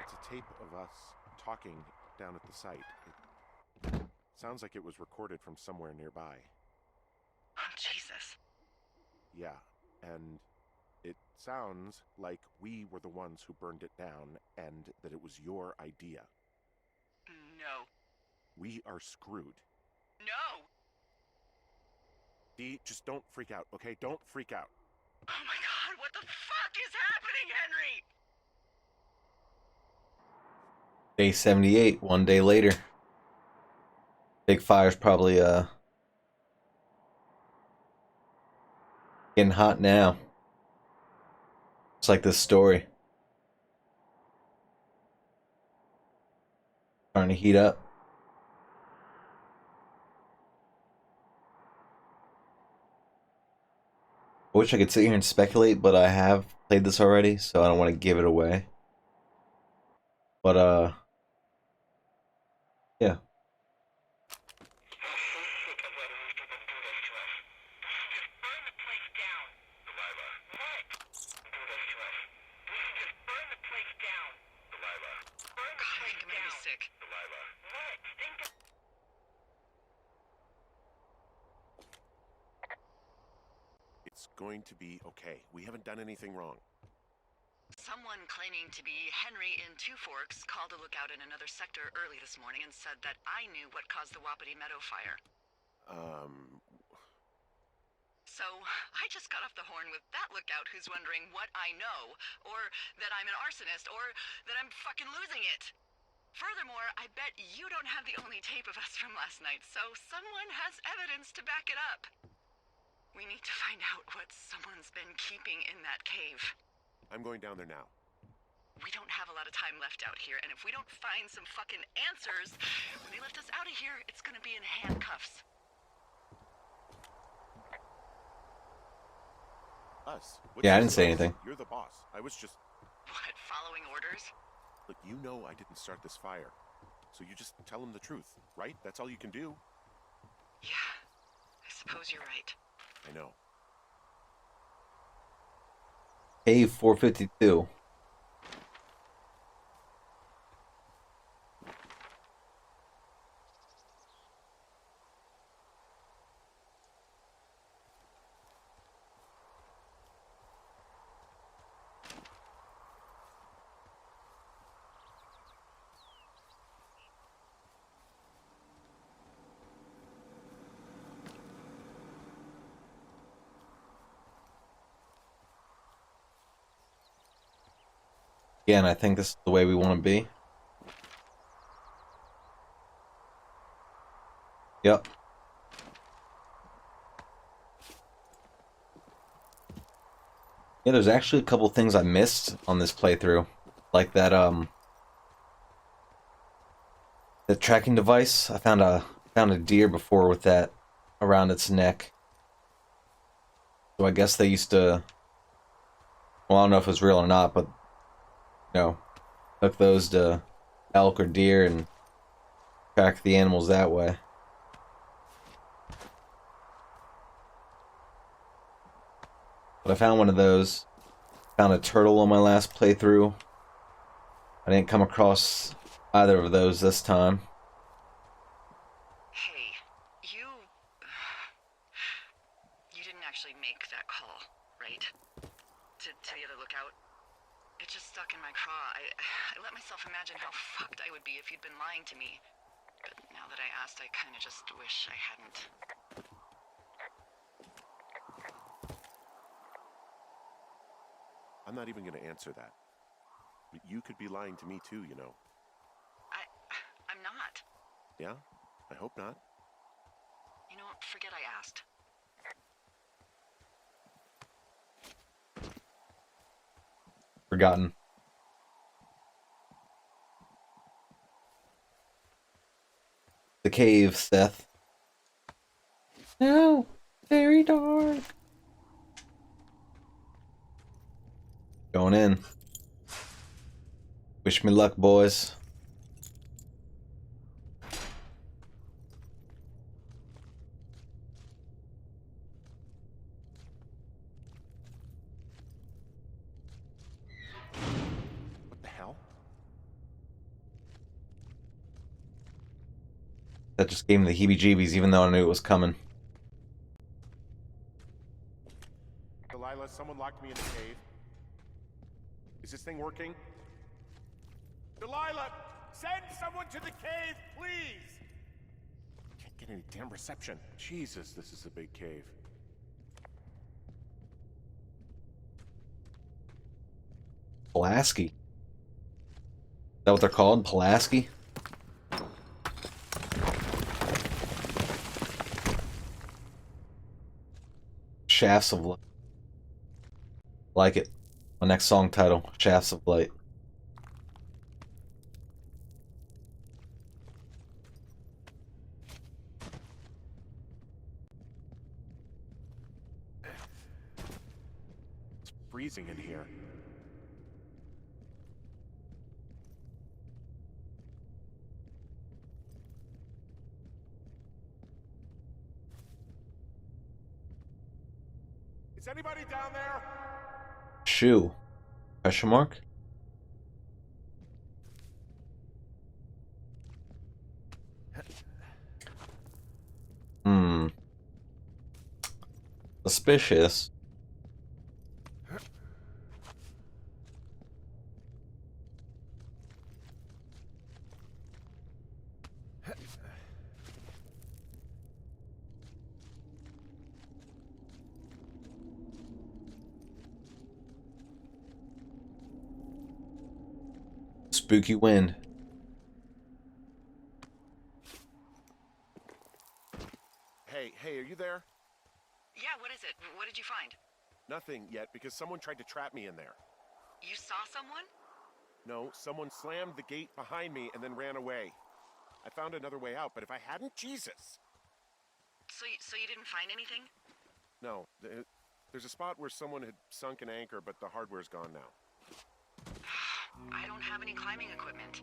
It's a tape of us talking down at the site. Sounds like it was recorded from somewhere nearby. Oh, Jesus. Yeah, and it sounds like we were the ones who burned it down and that it was your idea. No. We are screwed. No! Dee, just don't freak out, okay? Don't freak out. Oh my God, what the fuck is happening, Henry? Day 78, 1 day later. Big fire's probably getting hot now. It's like this story. Starting to heat up. I wish I could sit here and speculate, but I have played this already, so I don't want to give it away. But yeah. It's going to be okay. We haven't done anything wrong. Someone claiming to be Henry in Two Forks called a lookout in another sector early this morning and said that I knew what caused the Wapiti Meadow fire. So I just got off the horn with that lookout who's wondering what I know, or that I'm an arsonist, or that I'm fucking losing it. Furthermore, I bet you don't have the only tape of us from last night, so someone has evidence to back it up. We need to find out what someone's been keeping in that cave. I'm going down there now. We don't have a lot of time left out here, and if we don't find some fucking answers, when they lift us out of here, it's gonna be in handcuffs. Us? Yeah, I didn't say anything. You're the boss. I was just... What, following orders? Look, you know I didn't start this fire. So you just tell him the truth, right? That's all you can do. Yeah, I suppose you're right. I know. Cave 452. Again, I think this is the way we want to be. Yep. Yeah, there's actually a couple things I missed on this playthrough. Like that the tracking device. I found a deer before with that around its neck. So I guess they used to, well, I don't know if it's real or not, but you know, hook those to elk or deer and track the animals that way. But I found one of those. Found a turtle on my last playthrough. I didn't come across either of those this time. Hey, you didn't actually make that call, right? To the other lookout? It just stuck in my craw. I let myself imagine how fucked I would be if you'd been lying to me. But now that I asked, I kind of just wish I hadn't. I'm not even going to answer that. But you could be lying to me too, you know. I'm not. Yeah? I hope not. You know, forget I asked. Forgotten. The cave, Seth. No, very dark. Going in. Wish me luck, boys. That just gave me the heebie-jeebies, even though I knew it was coming. Delilah, someone locked me in the cave. Is this thing working? Delilah, send someone to the cave, please! Can't get any damn reception. Jesus, this is a big cave. Pulaski. Is that what they're called? Pulaski? Shafts of Light. Like it. My next song title, Shafts of Light. It's freezing in here. Is anybody down there? Shoe. Question mark? Hmm. Suspicious. Spooky wind. Hey, are you there? Yeah, what is it? What did you find? Nothing yet, because someone tried to trap me in there. You saw someone? No, someone slammed the gate behind me and then ran away. I found another way out, but if I hadn't, Jesus! So you didn't find anything? No, there's a spot where someone had sunk an anchor, but the hardware's gone now. I don't have any climbing equipment.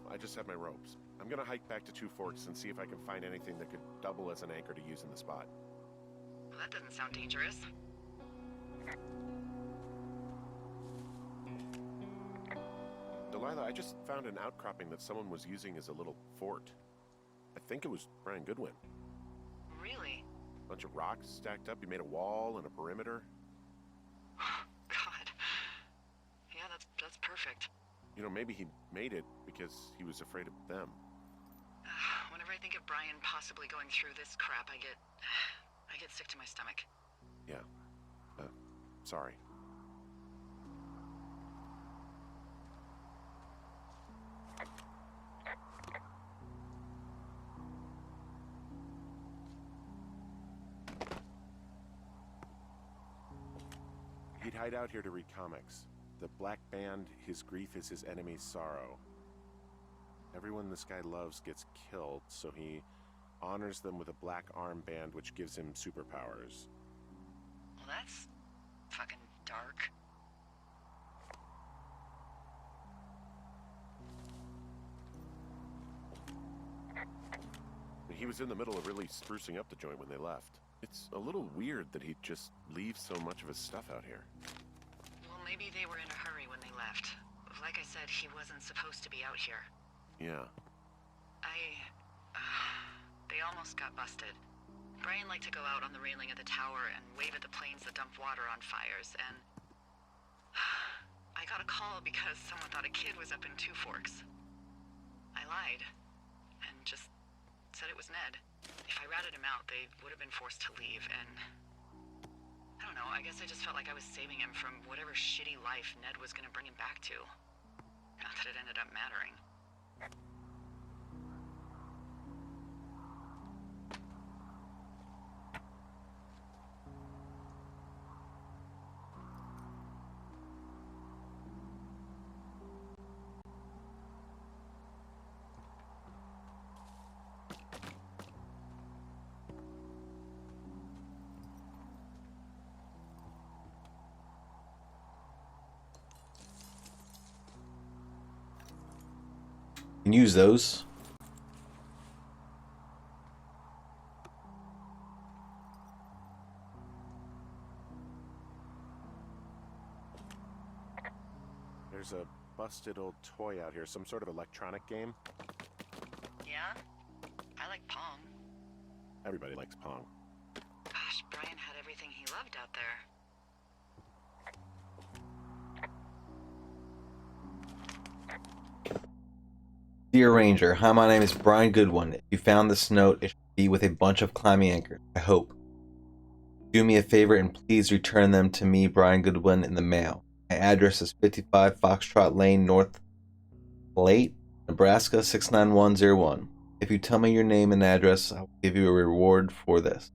I just have my ropes. I'm gonna hike back to Two Forks and see if I can find anything that could double as an anchor to use in the spot. Well, that doesn't sound dangerous. Delilah, I just found an outcropping that someone was using as a little fort. I think it was Brian Goodwin. Really? Bunch of rocks stacked up. He made a wall and a perimeter. God. Yeah, that's perfect. You know, maybe he made it because he was afraid of them. Whenever I think of Brian possibly going through this crap, I get sick to my stomach. Yeah. Sorry. He'd hide out here to read comics. The Black Band, his grief is his enemy's sorrow. Everyone this guy loves gets killed, so he honors them with a black armband which gives him superpowers. Well, that's fucking dark. He was in the middle of really sprucing up the joint when they left. It's a little weird that he'd just leave so much of his stuff out here. Well, maybe they were in a hurry when they left. Like I said, he wasn't supposed to be out here. Yeah. They almost got busted. Brian liked to go out on the railing of the tower and wave at the planes that dumped water on fires, and I got a call because someone thought a kid was up in Two Forks. I lied, and just said it was Ned. If I ratted him out, they would have been forced to leave, and I don't know, I guess I just felt like I was saving him from whatever shitty life Ned was gonna bring him back to. Not that it ended up mattering. You can use those. There's a busted old toy out here, some sort of electronic game. Yeah? I like Pong. Everybody likes Pong. Gosh, Brian had everything he loved out there. Dear Ranger, hi, my name is Brian Goodwin. If you found this note, it should be with a bunch of climbing anchors, I hope. Do me a favor and please return them to me, Brian Goodwin, in the mail. My address is 55 Foxtrot Lane, North Lake, Nebraska 69101. If you tell me your name and address, I will give you a reward for this.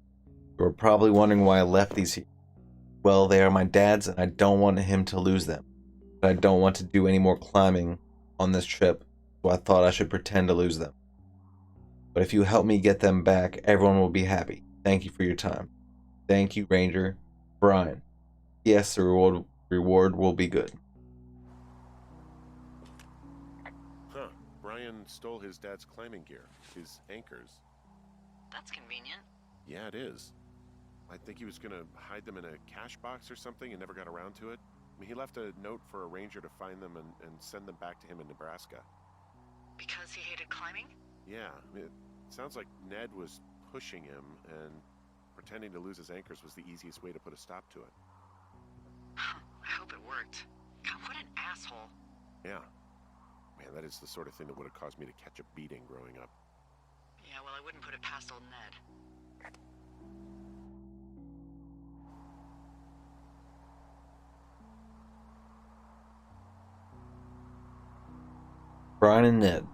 You are probably wondering why I left these here. Well, they are my dad's and I don't want him to lose them. But I don't want to do any more climbing on this trip, so I thought I should pretend to lose them. But if you help me get them back, everyone will be happy. Thank you for your time. Thank you, Ranger. Brian. Yes, the reward will be good. Huh. Brian stole his dad's climbing gear, his anchors. That's convenient. Yeah, it is. I think he was gonna hide them in a cash box or something and never got around to it. I mean, he left a note for a ranger to find them and send them back to him in Nebraska. Because he hated climbing? Yeah, I mean, it sounds like Ned was pushing him, and pretending to lose his anchors was the easiest way to put a stop to it. I hope it worked. God, what an asshole. Yeah. Man, that is the sort of thing that would have caused me to catch a beating growing up. Yeah, well, I wouldn't put it past old Ned. Brian and Ned.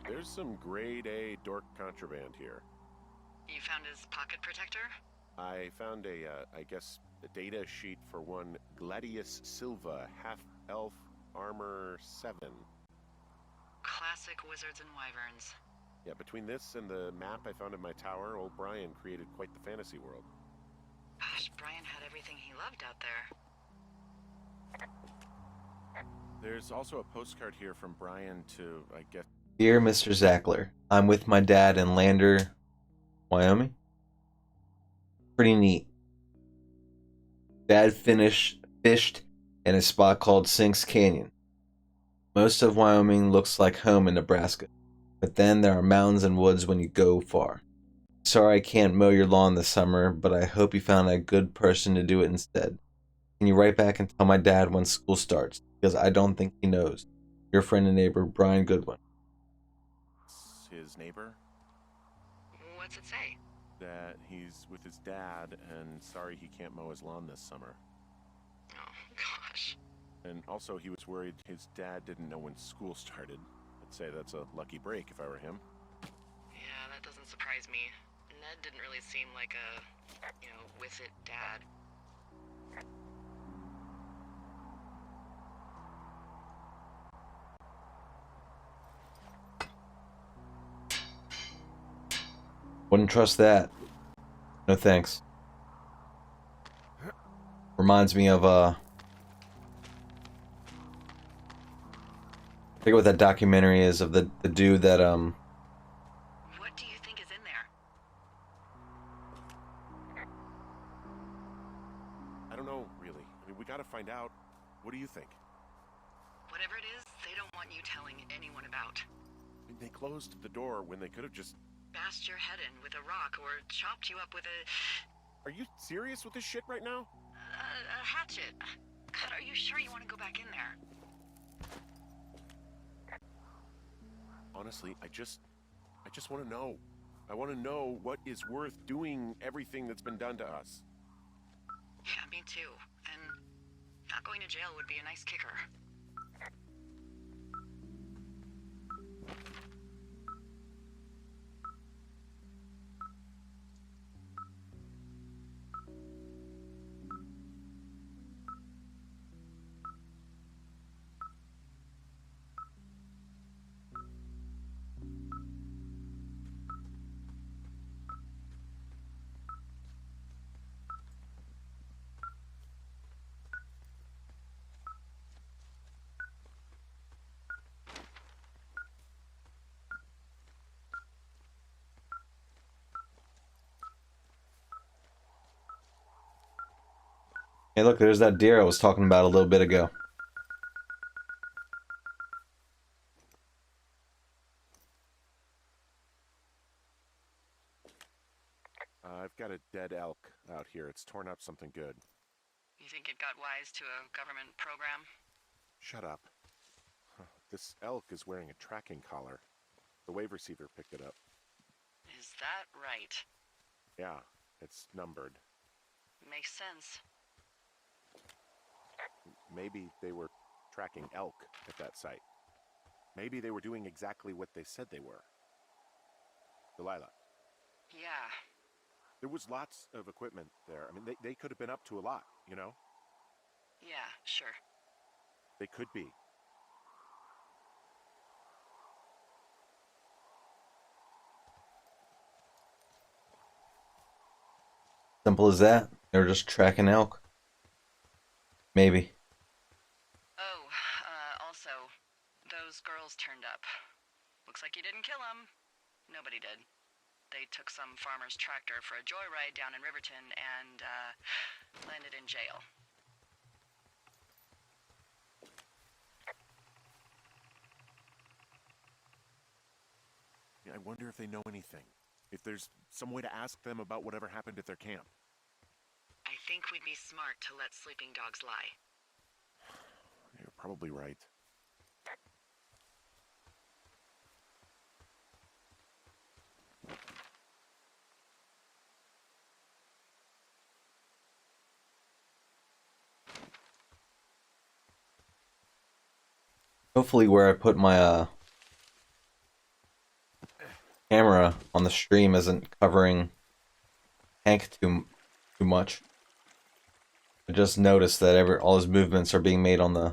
There's some grade A dork contraband here. You found his pocket protector? I found I guess, a data sheet for one Gladius Silva, half-elf, armor 7. Classic wizards and wyverns. Yeah, between this and the map I found in my tower, old Brian created quite the fantasy world. Gosh, Brian had everything he loved out there. There's also a postcard here from Brian to, I guess... Dear Mr. Zackler, I'm with my dad in Lander, Wyoming. Pretty neat. Dad fished in a spot called Sinks Canyon. Most of Wyoming looks like home in Nebraska, but then there are mountains and woods when you go far. Sorry I can't mow your lawn this summer, but I hope you found a good person to do it instead. Can you write back and tell my dad when school starts? Because I don't think he knows. Your friend and neighbor, Brian Goodwin. His neighbor? What's it say? That he's with his dad and sorry he can't mow his lawn this summer. Oh, gosh. And also he was worried his dad didn't know when school started. I'd say that's a lucky break if I were him. Yeah, that doesn't surprise me. Ned didn't really seem like a, with it dad. Wouldn't trust that. No thanks. Reminds me of I forget what that documentary is of the dude that What do you think is in there? I don't know, really. I mean, we gotta find out. What do you think? Whatever it is, they don't want you telling anyone about. I mean, they closed the door when they could have just... Bashed your head in with a rock or chopped you up with a... Are you serious with this shit right now? a hatchet. God, are you sure you want to go back in there? Honestly, I just want to know. I want to know what is worth doing everything that's been done to us. Yeah, me too. And not going to jail would be a nice kicker. Hey, look, there's that deer I was talking about a little bit ago. I've got a dead elk out here. It's torn up something good. You think it got wise to a government program? Shut up. This elk is wearing a tracking collar. The wave receiver picked it up. Is that right? Yeah, it's numbered. Makes sense. Maybe they were tracking elk at that site. Maybe they were doing exactly what they said they were. Delilah, Yeah. there was lots of equipment there. I mean, they could have been up to a lot, you know? Yeah, sure. They could be. Simple as that. They were just tracking elk. Maybe. Oh, also, those girls turned up. Looks like you didn't kill them. Nobody did. They took some farmer's tractor for a joyride down in Riverton and, landed in jail. I wonder if they know anything. If there's some way to ask them about whatever happened at their camp. I think we'd be smart to let sleeping dogs lie. You're probably right. Hopefully where I put my camera on the stream isn't covering Hank too much. I just noticed that all his movements are being made on the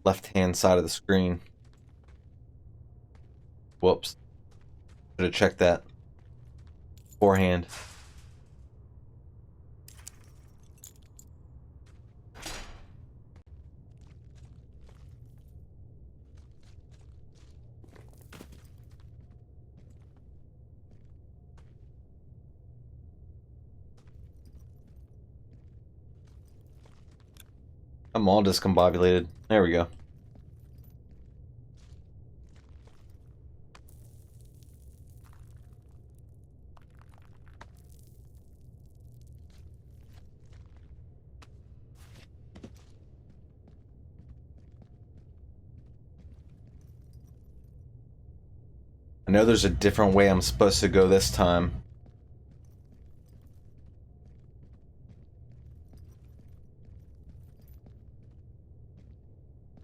left-hand side of the screen. Whoops. Should have checked that beforehand. I'm all discombobulated. There we go. I know there's a different way I'm supposed to go this time.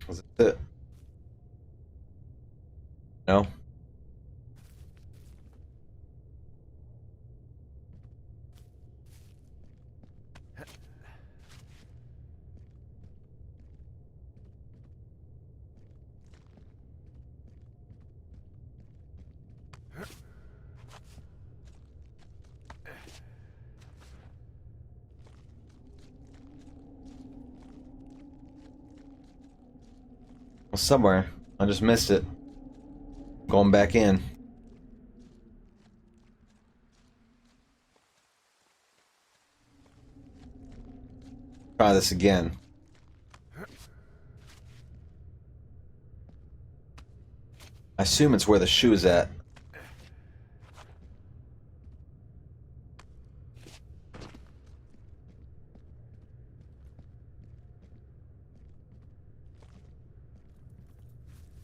Is this it? No? Well, somewhere. I just missed it. Going back in. Try this again. I assume it's where the shoe is at.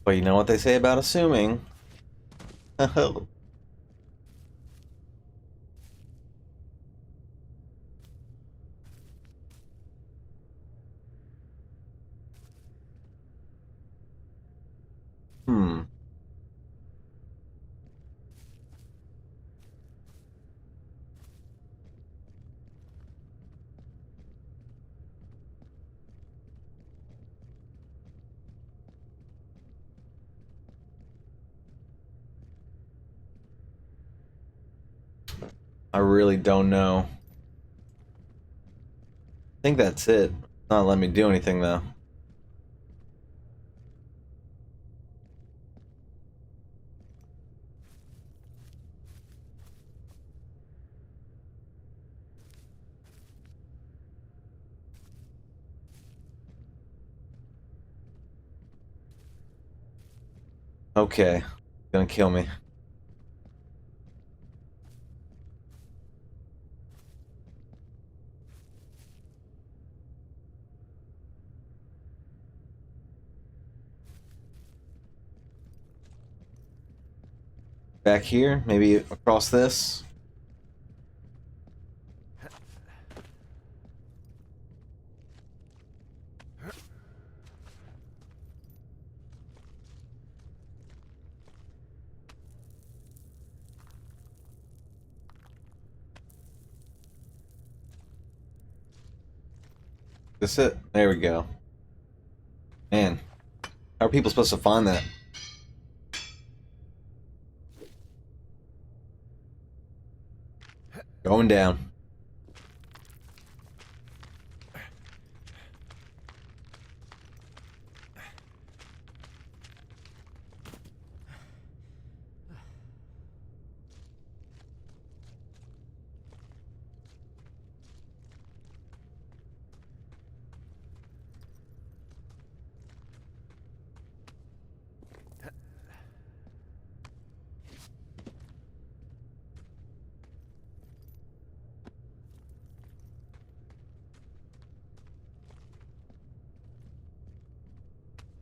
But you know what they say about assuming. Hmm. I really don't know. I think that's it. It's not letting me do anything though. Okay. Gonna kill me. Back here, maybe across this. This it? There we go. Man, how are people supposed to find that? Going down.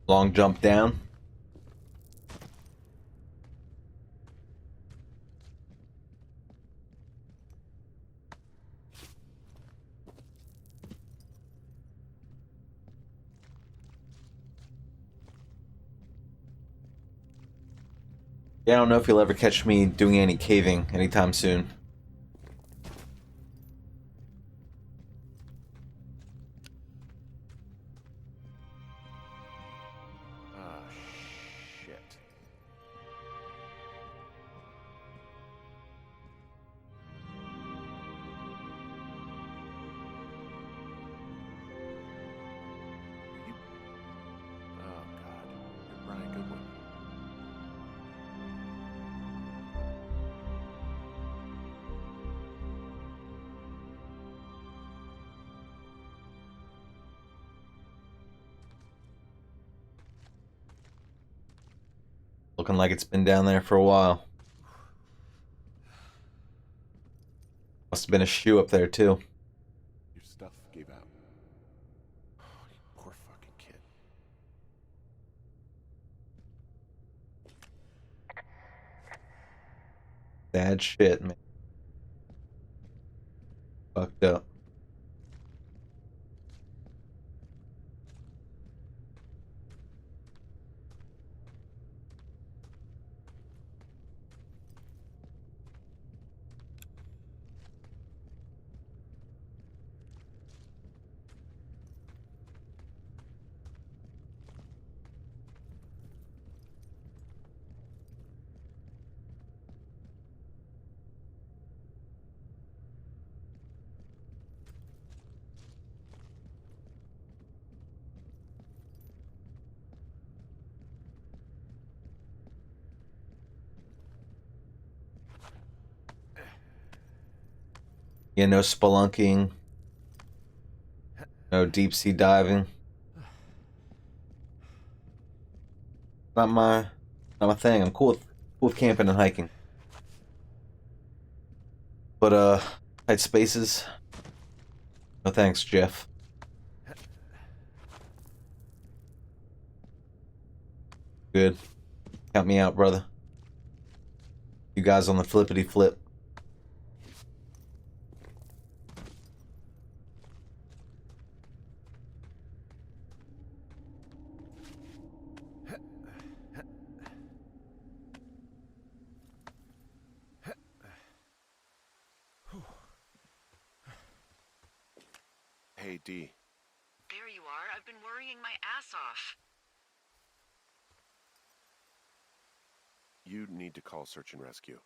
Long jump down. Yeah, I don't know if you'll ever catch me doing any caving anytime soon. Ah, shit. You... Oh, God. You're Brian Goodwin. Looking like it's been down there for a while. Must have been a shoe up there too. Your stuff gave out. Oh, you poor fucking kid. Bad shit, man. Fucked up. Yeah, no spelunking. No deep sea diving. Not my thing. I'm cool with camping and hiking. But tight spaces. No thanks, Jeff. Good. Count me out, brother. You guys on the flippity flip. Hey, D. There you are. I've been worrying my ass off. You need to call search and rescue.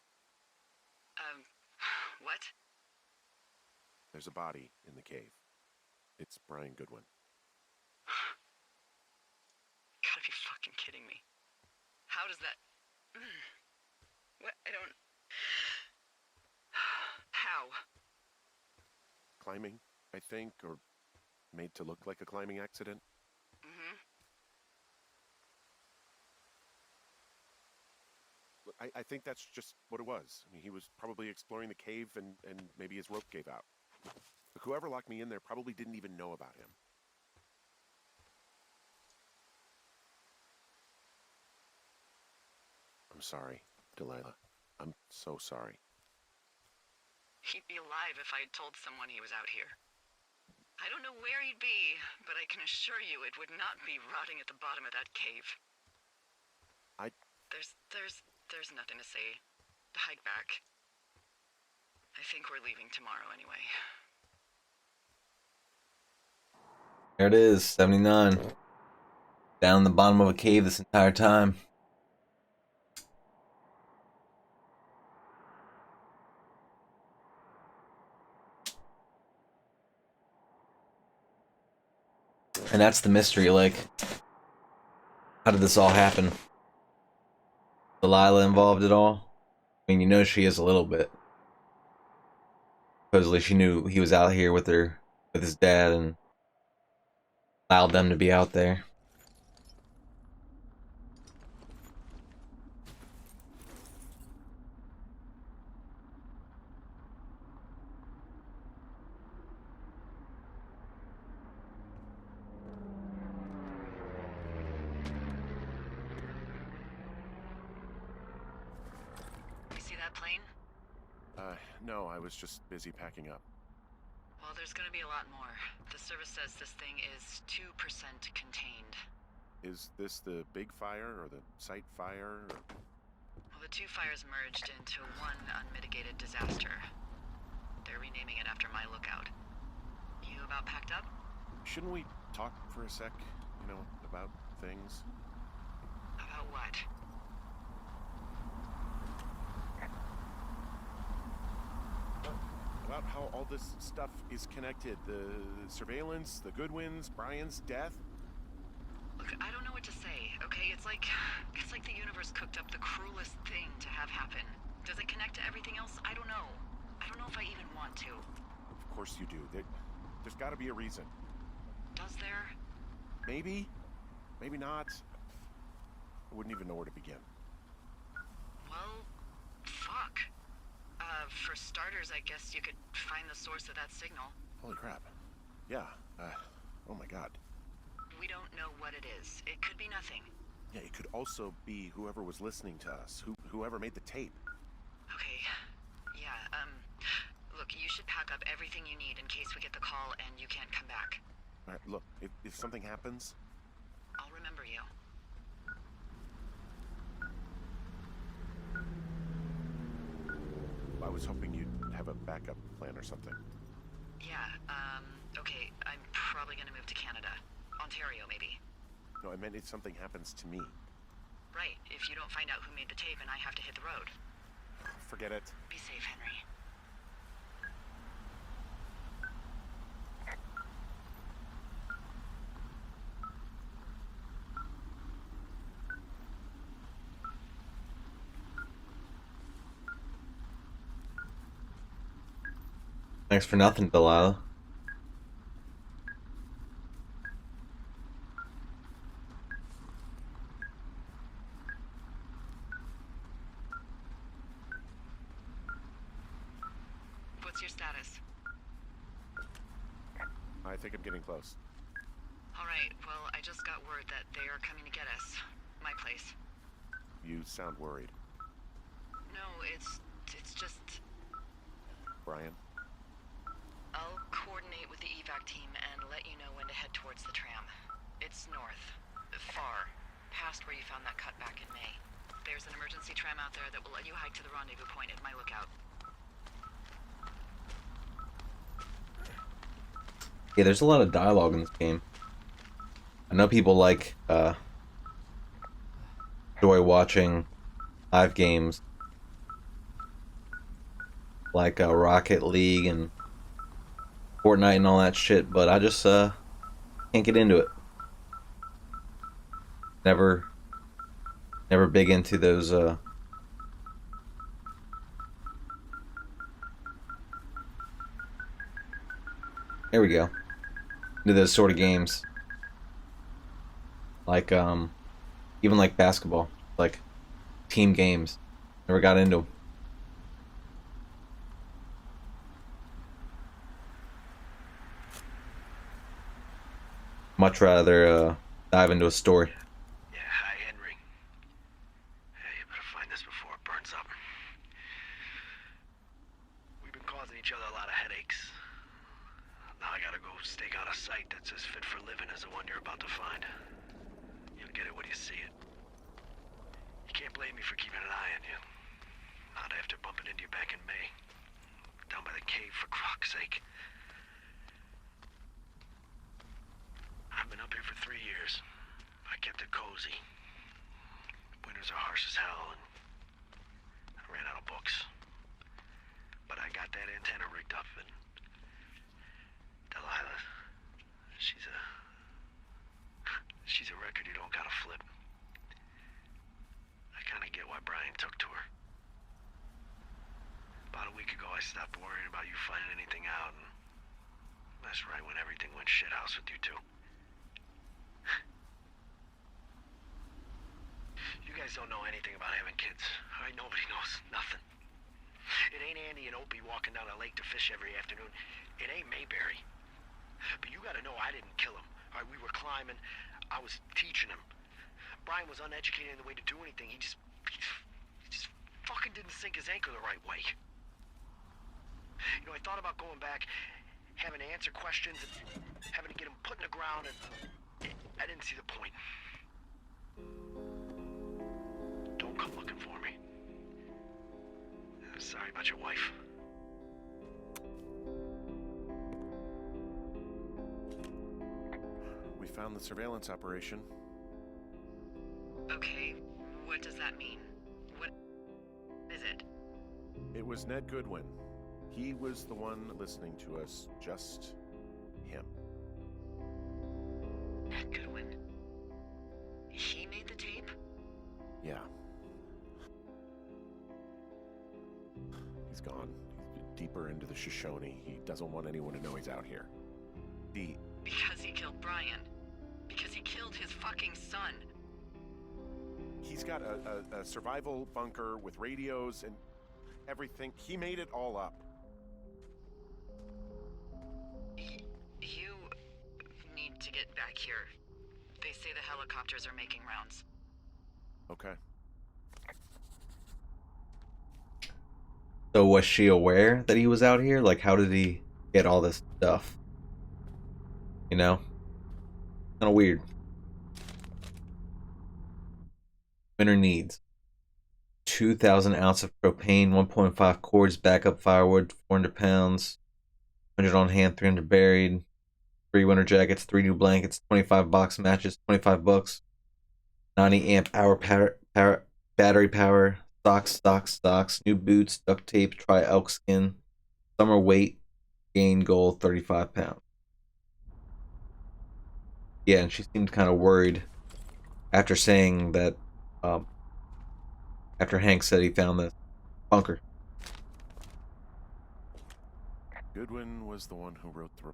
What? There's a body in the cave. It's Brian Goodwin. Gotta be fucking kidding me. How does that... What? I don't... How? Climbing, I think, or made to look like a climbing accident. Mm-hmm. I think that's just what it was. I mean, he was probably exploring the cave and maybe his rope gave out. But whoever locked me in there probably didn't even know about him. I'm sorry, Delilah. I'm so sorry. He'd be alive if I had told someone he was out here. I don't know where he'd be, but I can assure you it would not be rotting at the bottom of that cave. There's nothing to say. Hike back. I think we're leaving tomorrow anyway. There it is, 79. Down in the bottom of a cave this entire time. And that's the mystery, like, how did this all happen? Delilah involved at all? I mean, you know she is a little bit. Supposedly she knew he was out here with his dad, and allowed them to be out there. You see that plane? No, I was just busy packing up. Well, there's gonna be a lot more. The service says this thing is 2% contained. Is this the big fire or the site fire? Or... Well, the two fires merged into one unmitigated disaster. They're renaming it after my lookout. You about packed up? Shouldn't we talk for a sec, you know, about things? About what? About how all this stuff is connected. The surveillance, the Goodwins, Brian's death. Look, I don't know what to say, okay? It's like the universe cooked up the cruelest thing to have happen. Does it connect to everything else? I don't know. I don't know if I even want to. Of course you do. There's got to be a reason. Does there? Maybe. Maybe not. I wouldn't even know where to begin. Well, fuck. For starters, I guess you could find the source of that signal. Holy crap. Yeah. Oh my god. We don't know what it is. It could be nothing. Yeah, it could also be whoever was listening to us. Whoever made the tape. Okay. Yeah, look, you should pack up everything you need in case we get the call and you can't come back. All right, look, if something happens... I'll remember you. I was hoping you'd have a backup plan or something. Yeah, okay, I'm probably gonna move to Canada. Ontario, maybe. No, I meant if something happens to me. Right, if you don't find out who made the tape and I have to hit the road. Forget it. Be safe, Henry. Thanks for nothing, Delilah. What's your status? I think I'm getting close. Alright, well, I just got word that they are coming to get us. My place. You sound worried. No, it's just... Brian? I'll coordinate with the evac team and let you know when to head towards the tram. It's north. Far. Past where you found that cut back in May. There's an emergency tram out there that will let you hike to the rendezvous point at my lookout. Yeah, there's a lot of dialogue in this game. I know people like enjoy watching live games like Rocket League and Fortnite and all that shit, but I just can't get into it. Never big into those there we go. Into those sort of games. Like even like basketball, like team games. Never got into them. Much rather dive into a story. Yeah, hi, Henry. Hey, you better find this before it burns up. We've been causing each other a lot of headaches. Now I gotta go stake out a site that's as fit for living as the one you're about to find. You'll get it when you see it. You can't blame me for keeping an eye on you. Not after bumping into you back in May. Down by the cave, for croc's sake. I've been up here for 3 years. I kept it cozy. Winters are harsh as hell, and I ran out of books. But I got that antenna rigged up, and Delilah, she's a record you don't gotta flip. I kinda get why Brian took to her. About a week ago, I stopped worrying about you finding anything out, and that's right when everything went shithouse with you two. You guys don't know anything about having kids. All right, nobody knows nothing. It ain't Andy and Opie walking down a lake to fish every afternoon. It ain't Mayberry. But you gotta know I didn't kill him. All right, we were climbing. I was teaching him. Brian was uneducated in the way to do anything. He just fucking didn't sink his anchor the right way. You know, I thought about going back, having to answer questions, and having to get him put in the ground, and I didn't see the point. Don't come looking for me. Sorry about your wife. We found the surveillance operation. Okay, what does that mean? What is it? It was Ned Goodwin. He was the one listening to us, just him. Ned Goodwin. He made the tape? Yeah. He's gone. He's deeper into the Shoshone. He doesn't want anyone to know he's out here. Because he killed Brian. Because he killed his fucking son. He's got a survival bunker with radios and everything. He made it all up. You need to get back here. They say the helicopters are making rounds. Okay. So was she aware that he was out here? Like, how did he get all this stuff? You know? Kind of weird. Winter needs 2,000 ounces of propane, 1.5 cords, backup firewood, 400 pounds, 100 on hand, 300 buried, 3 winter jackets, 3 new blankets, 25 box matches, $25, 90 amp hour battery power, stocks, new boots, duct tape, try elk skin, summer weight, gain goal, 35 pounds. Yeah, and she seemed kind of worried after saying that, after Hank said he found the bunker. Goodwin was the one who wrote the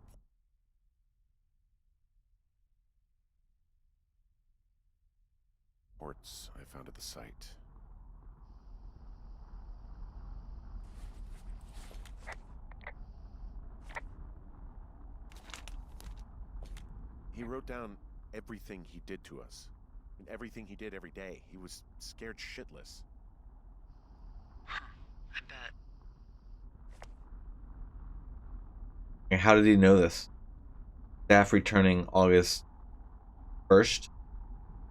reports I found at the site. He wrote down everything he did to us. And everything he did every day. He was scared shitless. I bet. And how did he know this? Staff returning August 1st.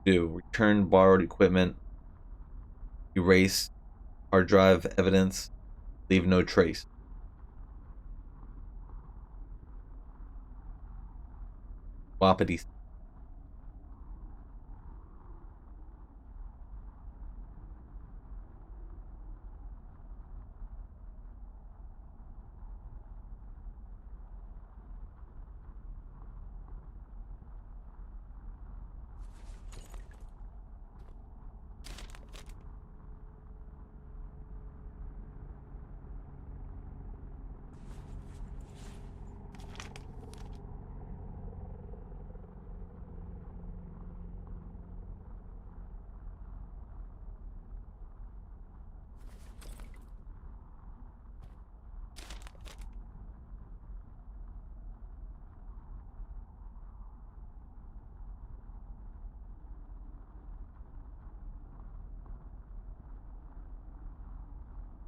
Do return borrowed equipment. Erase hard drive evidence. Leave no trace. Wapiti.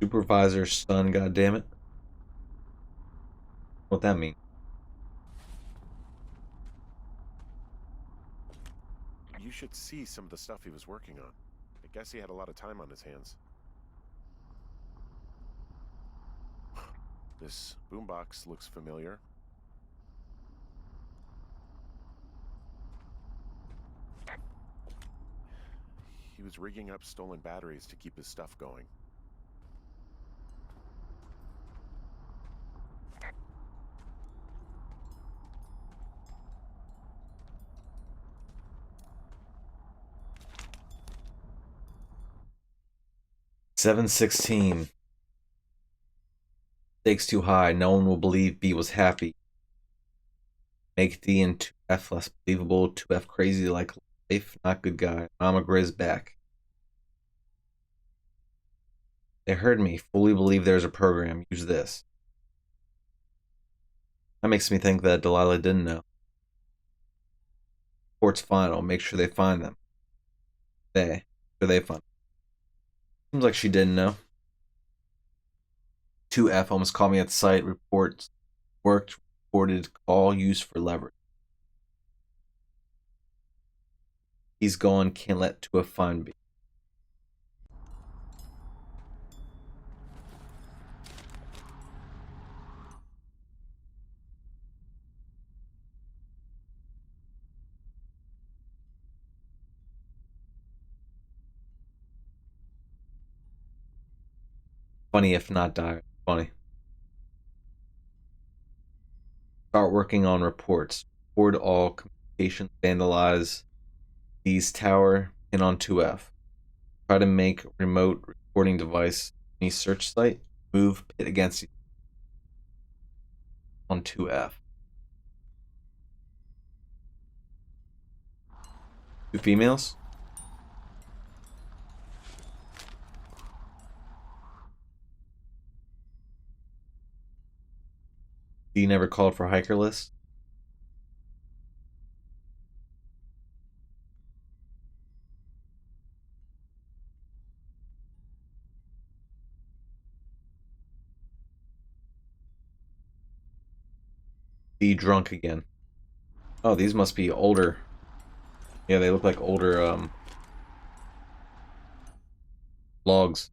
Supervisor's son, goddammit. What that mean? You should see some of the stuff he was working on. I guess he had a lot of time on his hands. This boombox looks familiar. He was rigging up stolen batteries to keep his stuff going. $7.16. Stakes too high. No one will believe B was happy. Make D and 2F less believable. 2F crazy like life. Not good guy. Mama Grizz back. They heard me. Fully believe there's a program. Use this. That makes me think that Delilah didn't know. Report's final. Make sure they find them. Make sure they find them. Seems like she didn't know. 2F almost called me at the site. Reports worked. Reported call used for leverage. He's gone. Can't let 2F find me. Funny if not dire. Funny. Start working on reports. Report all communications. Vandalize D's tower. Pin on 2F. Try to make remote recording device. Any search site. Move pit against you. On 2F. 2 females. D never called for hiker list. D drunk again. Oh, these must be older. Yeah, they look like older logs.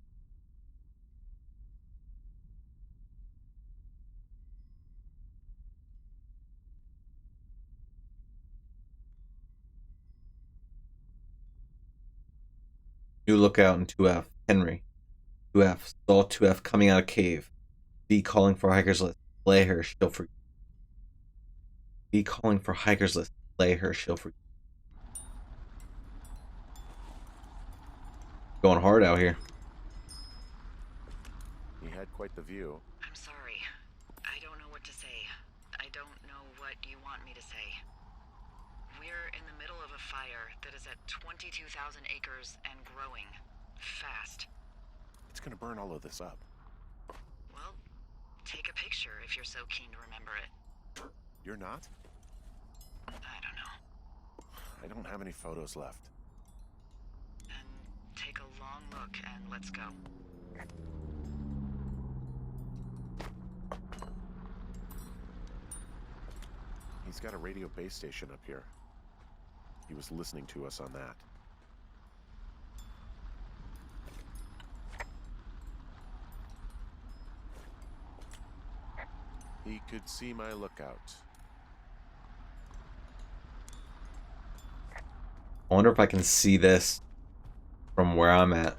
New lookout in 2F. Henry. 2F. Saw 2F coming out of cave. D calling for hiker's list. Play her, she'll forget. D calling for hiker's list. Play her, she'll forget. Going hard out here. He had quite the view. I'm sorry. I don't know what to say. I don't know what you want me to say. We're in the middle of a fire that is at 22,000 acres and growing. Fast. It's gonna burn all of this up. Well, take a picture if you're so keen to remember it. You're not? I don't know. I don't have any photos left. Then take a long look and let's go. He's got a radio base station up here. He was listening to us on that. He could see my lookout. I wonder if I can see this from where I'm at.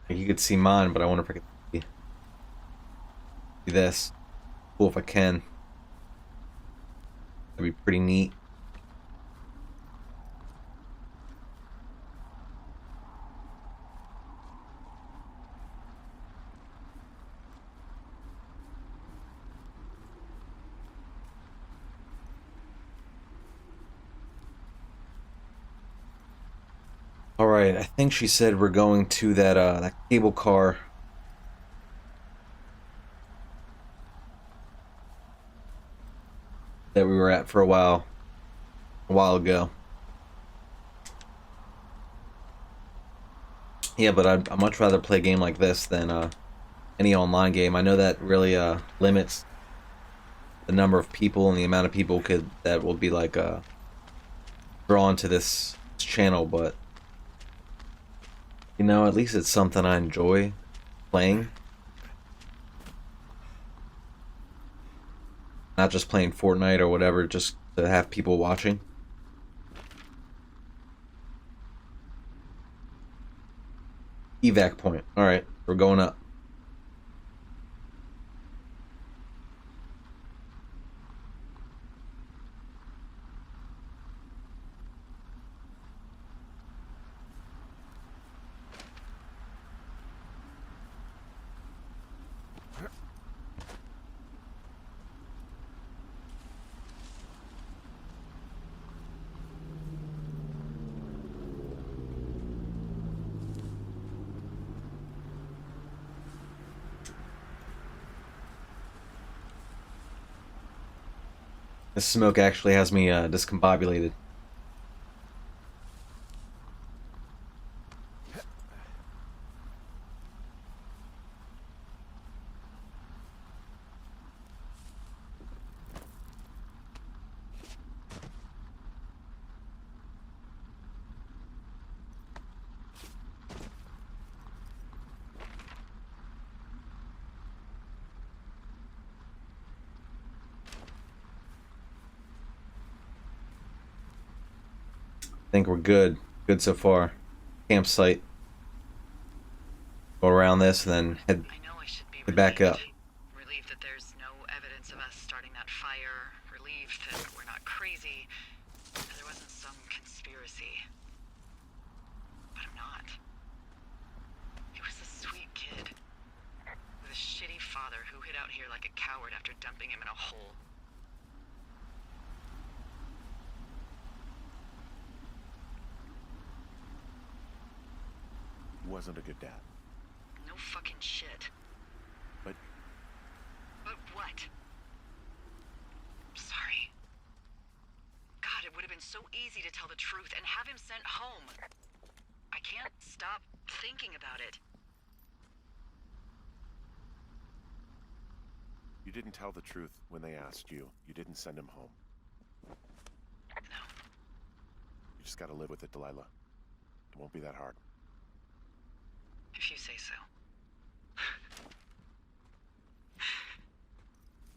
You could see mine, but I wonder if I can see this. Cool if I can. That'd be pretty neat. Alright, I think she said we're going to that cable car. That we were at for a while ago. Yeah, but I'd much rather play a game like this than any online game. I know that really limits the number of people and the amount of people that will be like drawn to this channel, but you know, at least it's something I enjoy playing. Not just playing Fortnite or whatever, just to have people watching. Evac point. Alright, we're going up. This smoke actually has me discombobulated. I think we're good. Good so far. Campsite. Go around this and then head I know I should be back up. Relieved that there's no evidence of us starting that fire. Relieved that we're not crazy. That there wasn't some conspiracy. But I'm not. He was a sweet kid. With a shitty father who hid out here like a coward after dumping him in a hole. He wasn't a good dad. No fucking shit. But But what? Sorry. God, it would have been so easy to tell the truth and have him sent home. I can't stop thinking about it. you didn't tell the truth when they asked you. You didn't send him home. No. You just gotta live with it, Delilah. It won't be that hard. If you say so.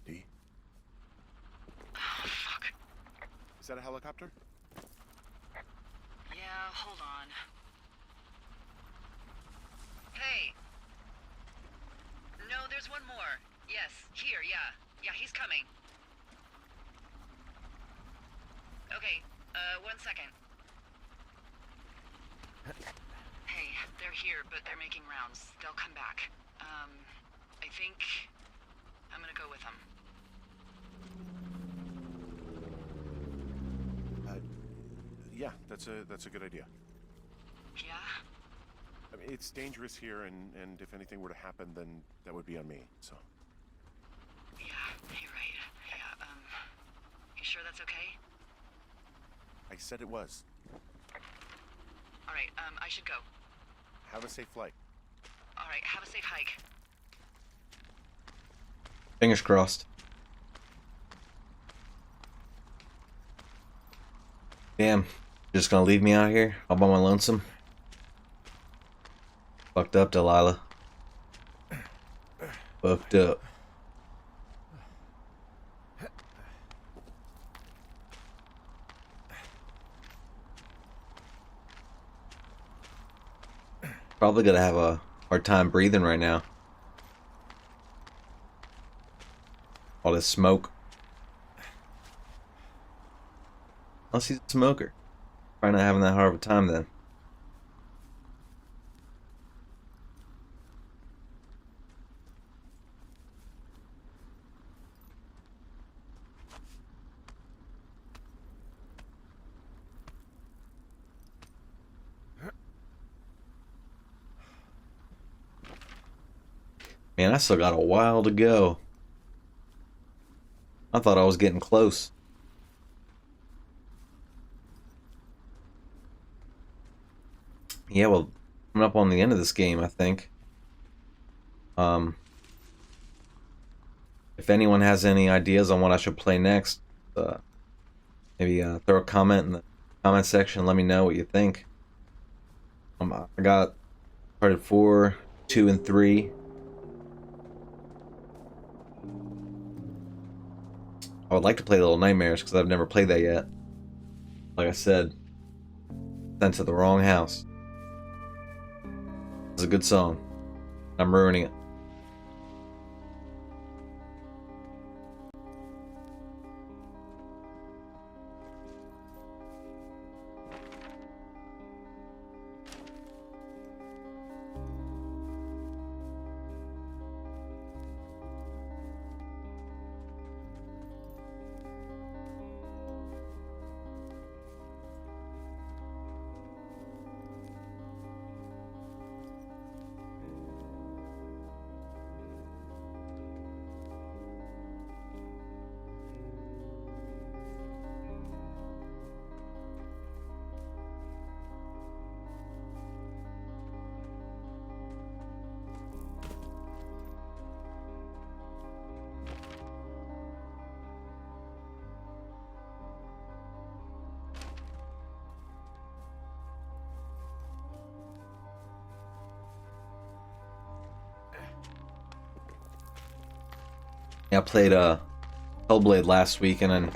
D? Oh, fuck. Is that a helicopter? Yeah, hold on. Hey! No, there's one more. Yes, here, yeah. Yeah, he's coming. Okay, 1 second. Hey, they're here, but they're making rounds. They'll come back. I think I'm gonna go with them. Yeah, that's a good idea. Yeah? I mean, it's dangerous here, and if anything were to happen, then that would be on me, so. Yeah, you're right. Yeah, you sure that's okay? I said it was. Alright, I should go. Have a safe flight. Alright, have a safe hike. Fingers crossed. Damn. Just gonna leave me out here all by my lonesome? Fucked up, Delilah. Fucked up. Probably gonna have a hard time breathing right now. All this smoke. Unless he's a smoker. Probably not having that hard of a time then. Man, I still got a while to go. I thought I was getting close. Yeah, well, coming up on the end of this game, I think. If anyone has any ideas on what I should play next, maybe throw a comment in the comment section. Let me know what you think. I got started 4, 2, and 3. I would like to play Little Nightmares because I've never played that yet. Like I said, sent to the wrong house. It's a good song. I'm ruining it. Yeah, I played Hellblade last week, and I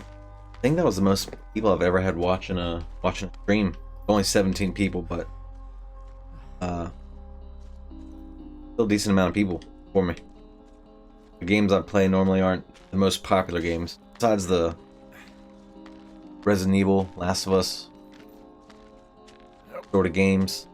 think that was the most people I've ever had watching a stream. Only 17 people, but still a decent amount of people for me. The games I play normally aren't the most popular games, besides the Resident Evil, Last of Us sort of games.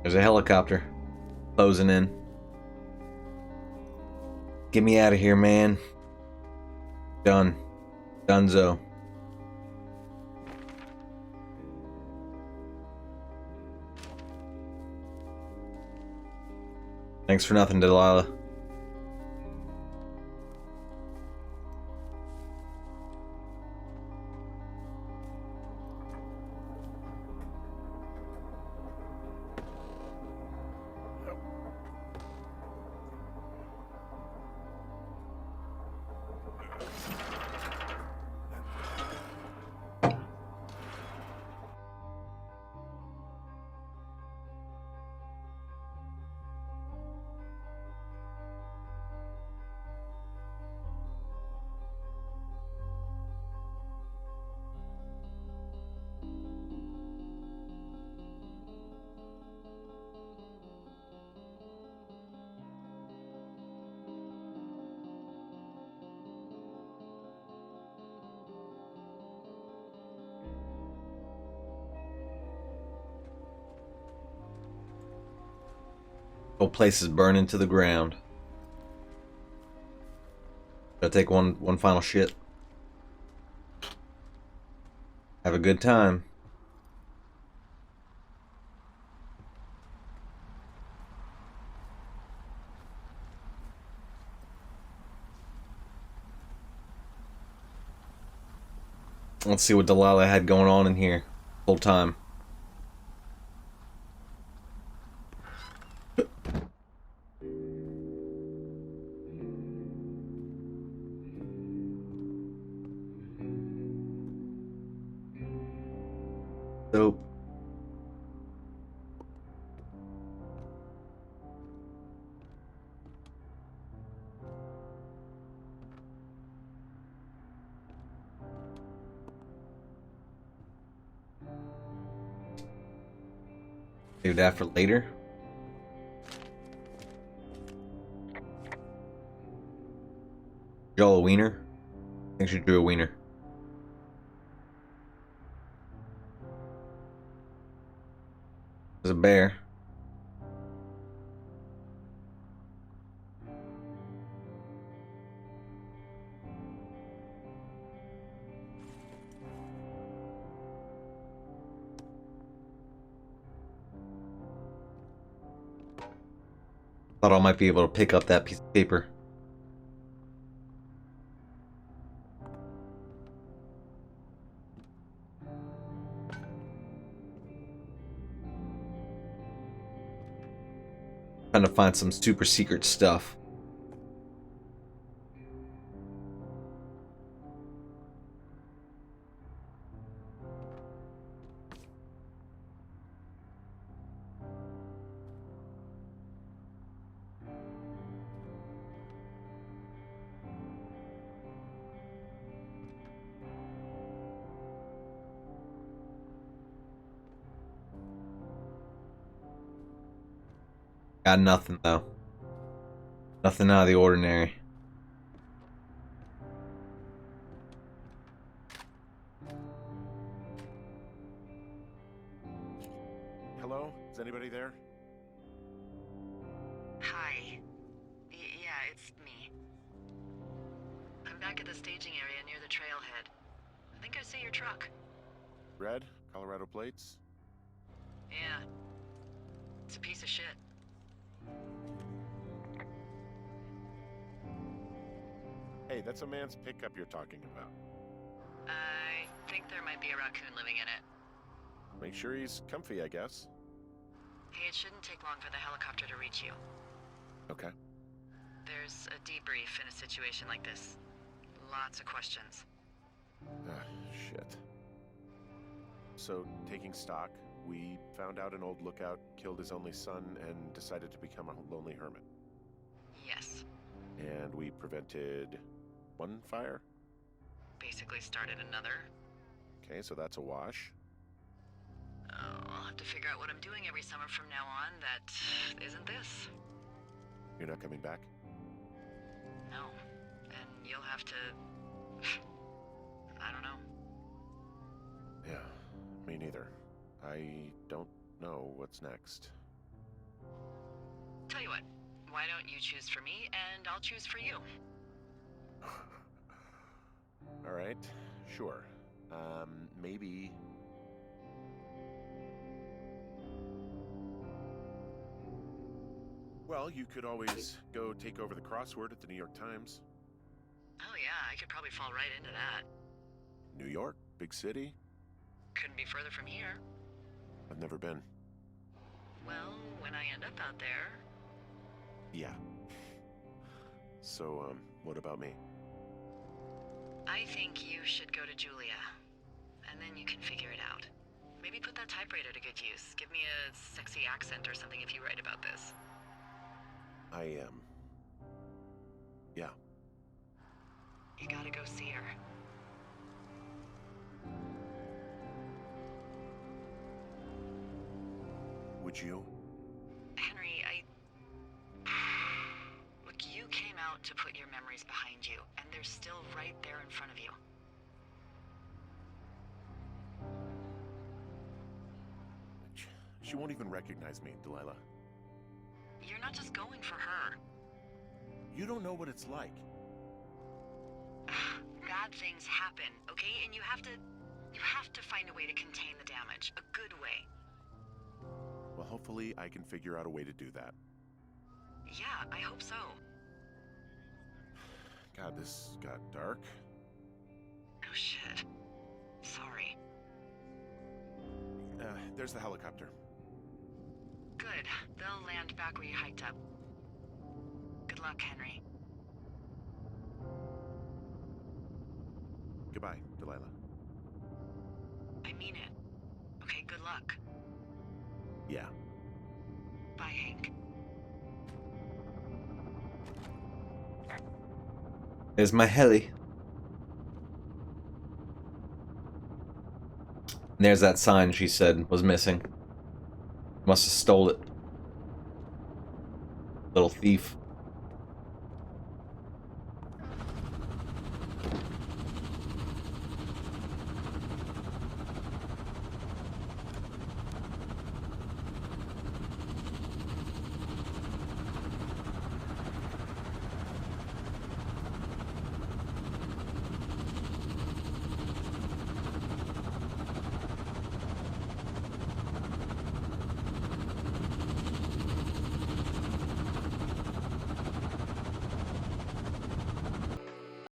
There's a helicopter closing in. Get me out of here, man. Done. Dunzo. Thanks for nothing, Delilah. Whole place is burning to the ground. Gotta take one final shit. Have a good time. Let's see what Delilah had going on in here full time. Dope. Save that for later. Draw a wiener. I think she drew a wiener. There's a bear. Thought I might be able to pick up that piece of paper. Trying to find some super secret stuff. Got nothing though. Nothing out of the ordinary. Hello? Is anybody there? Hi. Yeah, it's me. I'm back at the staging area near the trailhead. I think I see your truck. Red? Colorado plates? Yeah. It's a piece of shit. Hey, that's a man's pickup you're talking about. I think there might be a raccoon living in it. Make sure he's comfy, I guess. Hey, it shouldn't take long for the helicopter to reach you. Okay. There's a debrief in a situation like this. Lots of questions. Ah, shit. So, taking stock, we found out an old lookout killed his only son and decided to become a lonely hermit. Yes. And we prevented one fire? Basically started another. Okay, so that's a wash. Oh, I'll have to figure out what I'm doing every summer from now on that isn't this. You're not coming back? No. And you'll have to... I don't know. Yeah, me neither. I don't know what's next. Tell you what, why don't you choose for me and I'll choose for you? All right, sure. Maybe... Well, you could always go take over the crossword at the New York Times. Oh yeah, I could probably fall right into that. New York, big city. Couldn't be further from here. I've never been. Well, when I end up out there... Yeah. So, what about me? I think you should go to Julia. And then you can figure it out. Maybe put that typewriter to good use. Give me a sexy accent or something if you write about this. Yeah. You gotta go see her. Would you? Henry, Look, you came out to put your memories behind you, and they're still right there in front of you. She won't even recognize me, Delilah. You're not just going for her. You don't know what it's like. Bad things happen, okay? And you have to find a way to contain the damage. A good way. Well, hopefully I can figure out a way to do that. Yeah, I hope so. God, this got dark. Oh shit. Sorry. There's the helicopter. Good. They'll land back where you hiked up. Good luck, Henry. Goodbye, Delilah. I mean it. Okay, good luck. Yeah. Bye, Hank. There's my heli. There's that sign she said was missing. Must have stole it. Little thief.